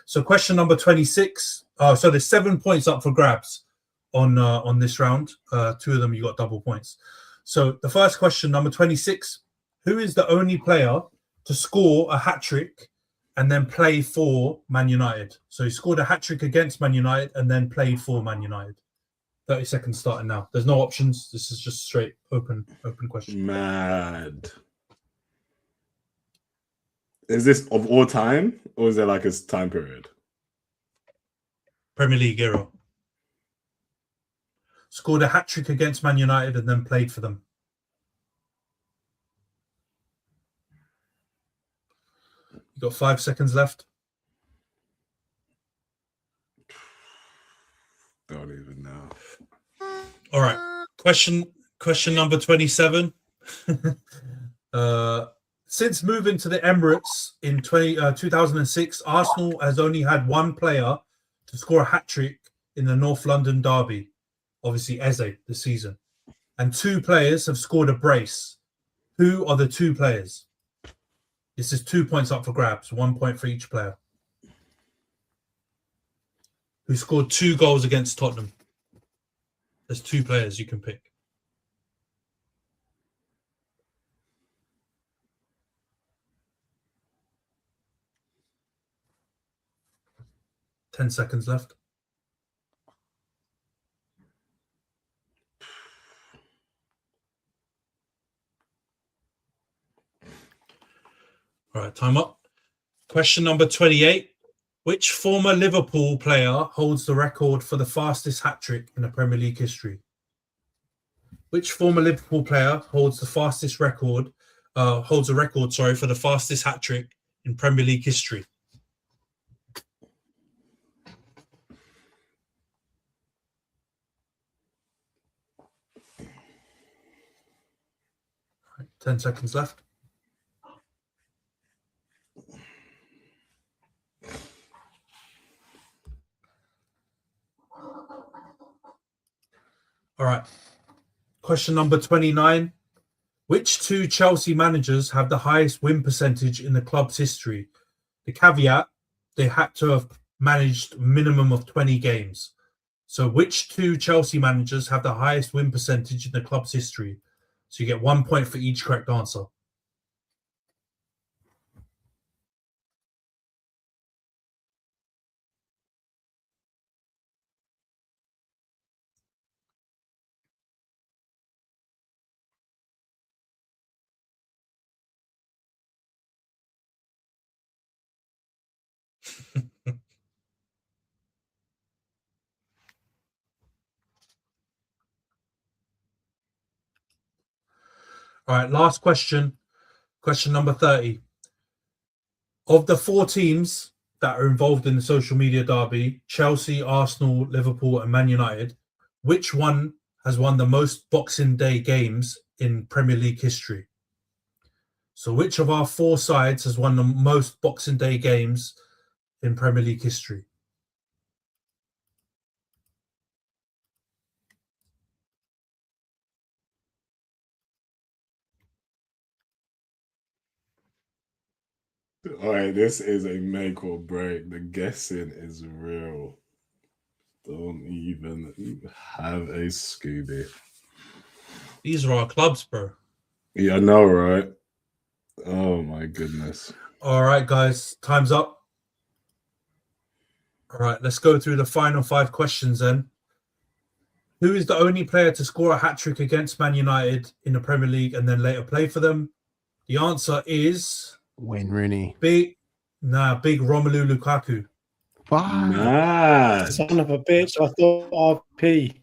So question number 26. So there's 7 points up for grabs on this round. 2 of them you got double points. So the first question, number 26. Who is the only player to score a hat-trick and then play for Man United? So he scored a hat-trick against Man United and then played for Man United. 30 seconds starting now. There's no options. This is just straight open question. Mad. Is this of all time, or is there like a time period? Premier League era. Scored a hat-trick against Man United and then played for them. You got 5 seconds left. Don't even know. All right. Question number 27. Since moving to the Emirates in 2006, Arsenal has only had one player to score a hat-trick in the North London derby. Obviously, Eze this season. And 2 players have scored a brace. Who are the 2 players? This is 2 points up for grabs, 1 point for each player. Who scored 2 goals against Tottenham? There's 2 players you can pick. Ten seconds left. All right, time up. Question number 28. Which former Liverpool player holds the record for the fastest hat-trick in the Premier League history? Which former Liverpool player holds the fastest record, for the fastest hat-trick in Premier League history? All right, 10 seconds left. All right. Question number 29. Which 2 Chelsea managers have the highest win percentage in the club's history? The caveat, they had to have managed a minimum of 20 games. So which 2 Chelsea managers have the highest win percentage in the club's history? So you get 1 point for each correct answer. All right, last question. Question number 30. Of the 4 teams that are involved in the social media derby, Chelsea, Arsenal, Liverpool, and Man United, which one has won the most Boxing Day games in Premier League history? So which of our 4 sides has won the most Boxing Day games in Premier League history? All right, this is a make or break. The guessing is real. Don't even have a Scooby. These are our clubs, bro. Yeah, I know, right? Oh my goodness. All right, guys, time's up. All right, let's go through the final 5 questions then. Who is the only player to score a hat-trick against Man United in the Premier League and then later play for them? The answer is Wayne Rooney. big Romelu Lukaku. Nice. Son of a bitch. I thought RP.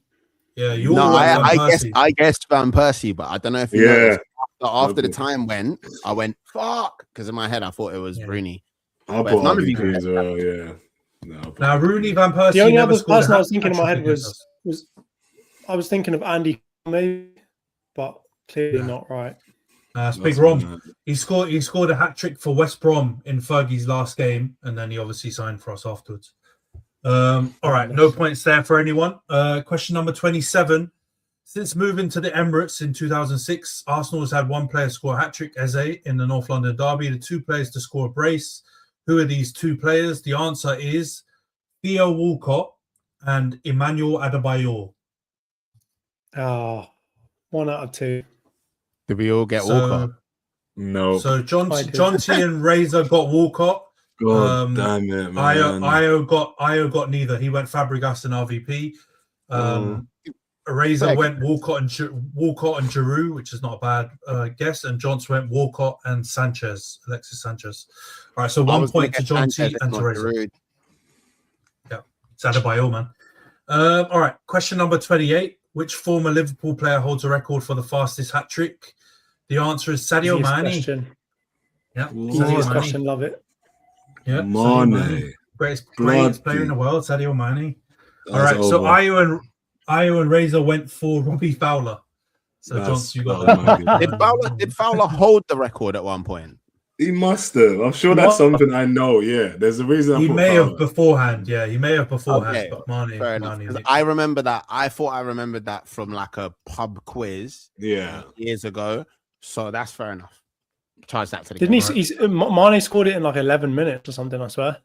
Yeah, you No, all went Van I Persie. guessed Van Persie, but I don't know if you noticed. After the time went, I went fuck because in my head I thought it was Rooney. I'll But put none of you RVP as well. Yeah. No, Now Rooney, Van Persie. The only never other scored a person I was thinking in my hat-trick head against us. was I was thinking of Andy maybe, but clearly not right. It's Big Rom. He scored a hat trick for West Brom in Fergie's last game, and then he obviously signed for us afterwards. All right, no points there for anyone. Question number 27. Since moving to the Emirates in 2006, Arsenal has had one player score a hat trick, Eze, in the North London derby. The 2 players to score a brace. Who are these 2 players? The answer is Theo Walcott and Emmanuel Adebayor. 1 out of 2. Did we all get Walcott? No. So Jonty and Razor got Walcott. God damn it, man. Io got neither. He went Fabregas and RVP. Razor went Walcott and Giroud, which is not a bad guess. And Johnson went Walcott and Alexis Sanchez. All right, so 1 point to Jonty and to Razor. Yeah, it's Adebayor, man. All right, question number 28. Which former Liverpool player holds a record for the fastest hat trick? The answer is Sadio Mane. Yeah, easiest question. Love it. Yeah, Mane. Greatest player in the world, Sadio Mane. All right, over. so Io and Razor went for Robbie Fowler. So Johnson, you got that. Did Fowler hold the record at one point? He must have. I'm sure that's something I know. Yeah, there's a reason. He may have beforehand. Yeah, he may have beforehand. Okay, but Mane, fair enough. I remember that. I thought I remembered that from like a pub quiz. Yeah, years ago. So that's fair enough. Charge that to the. Didn't he? Mane scored it in like 11 minutes or something. I swear.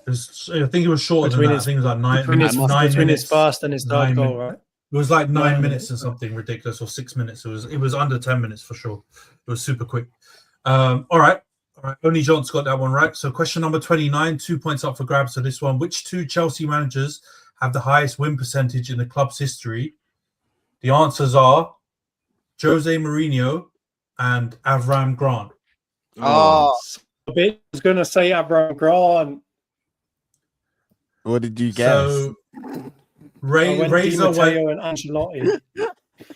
I think it was shorter than that. I think it was like 9 minutes. Between his first and his third goal, right? It was like 9 minutes or something ridiculous, or 6 minutes. It was under 10 minutes for sure. It was super quick. All right. Only John's got that one right. So question number 29, 2 points up for grabs for this one. Which 2 Chelsea managers have the highest win percentage in the club's history? The answers are Jose Mourinho and Avram Grant. I was going to say Avram Grant. What did you guess? So Razor went and Ancelotti.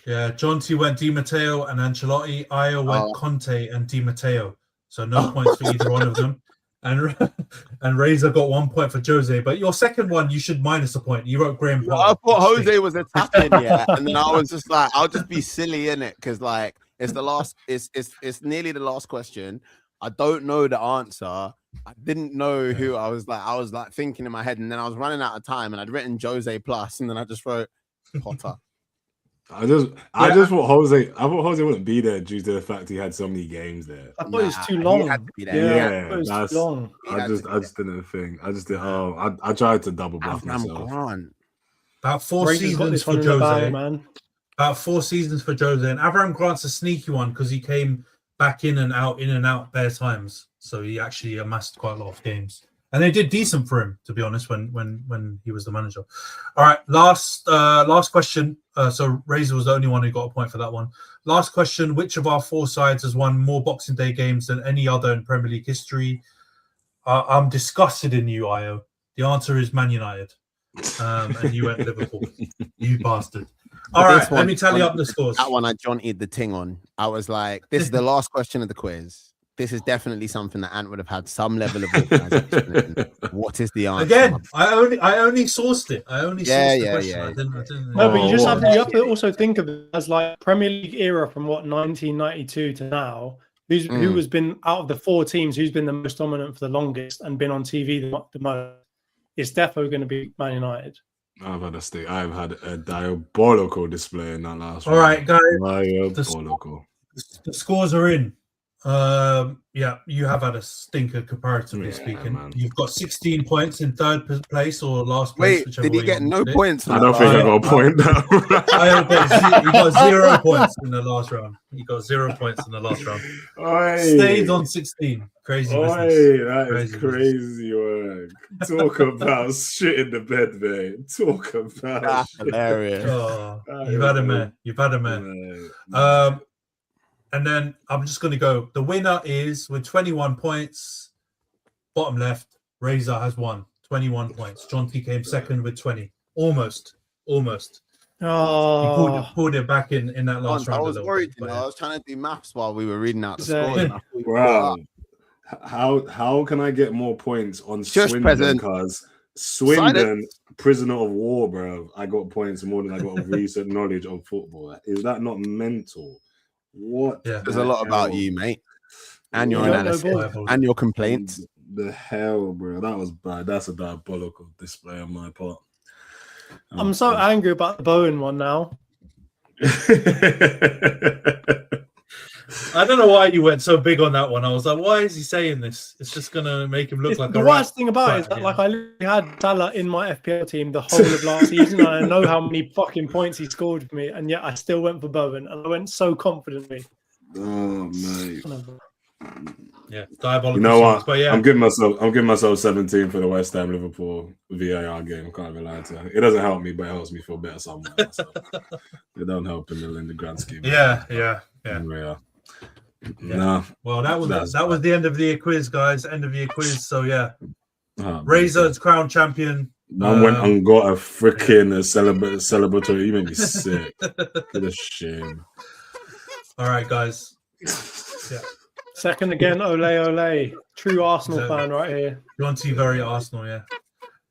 Yeah, Jonty went Di Matteo and Ancelotti. Io went Conte and Di Matteo. So no points for either one of them. And Razor got 1 point for Jose. But your second one, you should minus a point. You wrote Graham Potter. I thought Jose was attacking, yeah. And then I was just like, I'll just be silly in it because like it's the last. It's nearly the last question. I don't know the answer. I didn't know who I was like thinking in my head, and then I was running out of time, and I'd written Jose plus, and then I just wrote Potter. I just thought Jose. I thought Jose wouldn't be there due to the fact he had so many games there. I thought it was too long. He had to be there. Yeah, that's too long. I just didn't think. I just did. I tried to double bluff myself. About 4 seasons for Jose, man. About 4 seasons for Jose, and Avram Grant's a sneaky one because he came back in and out bare times. So he actually amassed quite a lot of games. And they did decent for him, to be honest, when he was the manager. All right, last question. So Razor was the only one who got a point for that one. Last question: which of our 4 sides has won more Boxing Day games than any other in Premier League history? I'm disgusted in you, Io. The answer is Man United, and you went Liverpool. You bastard! All right, let me tally up the scores. That one I Jonty'd the ting on. I was like, this is the last question of the quiz. This is definitely something that Ant would have had some level of organization in. What is the answer? Again, I only sourced it. I only sourced the question. Yeah. I didn't No, but you have to also think of it as like Premier League era from 1992 to now. Who has been out of the 4 teams? Who's been the most dominant for the longest and been on TV the most? It's definitely going to be Man United. I've had a diabolical display in that last one. All right, guys. Diabolical. The scores are in. Yeah, you have had a stinker comparatively Yeah, speaking. man. You've got 16 points in third place or last place. Wait, whichever did he way get you no look at it. points? I don't think I got a point now. He got 0 points in the last round. He got 0 points in the last round. Stayed on 16. Crazy business. That is crazy work. Talk about shit in the bed, mate. Talk about That's shit. hilarious. Oh, you've had a man. You've had a man. And then I'm just going to go. The winner is with 21 points. Bottom left, Razor has won 21 points. Jonty came second with 20. Almost. Oh, He pulled it back in that last round. I was worried, you know. I was trying to do maths while we were reading out the scores. Exactly. And I thought you Wow. caught up. How can I get more points on Just Swindon? present. Because Swindon, prisoner of war, bro. I got points more than I got of recent knowledge of football. Is that not mental? What? Yeah. There's a lot about you, mate, and your Yeah, analysis no and your complaints. The hell, bro. That was bad. That's a diabolical display on my part. I'm so angry about the Bowen one now. I don't know why you went so big on that one. I was like, why is he saying this? It's just going to make him look like the a worst rat. thing about it is that, like, I literally had Salah in my FPL team the whole of last season, and I know how many fucking points he scored for me, and yet I still went for Bowen, and I went so confidently. Oh, mate. Yeah, diabolical. You know what? But yeah, I'm giving myself 17 for the West Ham Liverpool VAR game. Can't even lie to you. It doesn't help me, but it helps me feel better somewhere. So it don't help in the grand scheme. Yeah. Nah. Well, that was the end of the year quiz, guys. End of year quiz. So yeah, Oh, Razor's crown champion. Man went and got a freaking celebratory. You made me sick. What a shame. All right, guys. Yeah. Second again, ole. True Arsenal fan right here. Jonty, very Arsenal, yeah.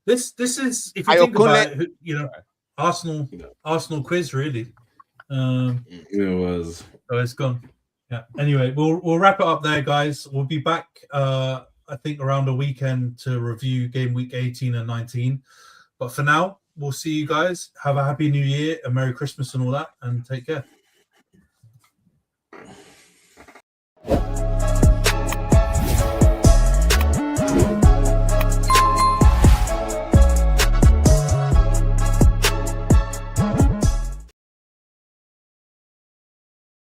This is, if you think about it, you know, Arsenal quiz, really. It was. So it's gone. Yeah. Anyway, we'll wrap it up there, guys. We'll be back, I think, around the weekend to review game week 18 and 19. But for now, we'll see you guys. Have a happy new year, a Merry Christmas and all that, and take care.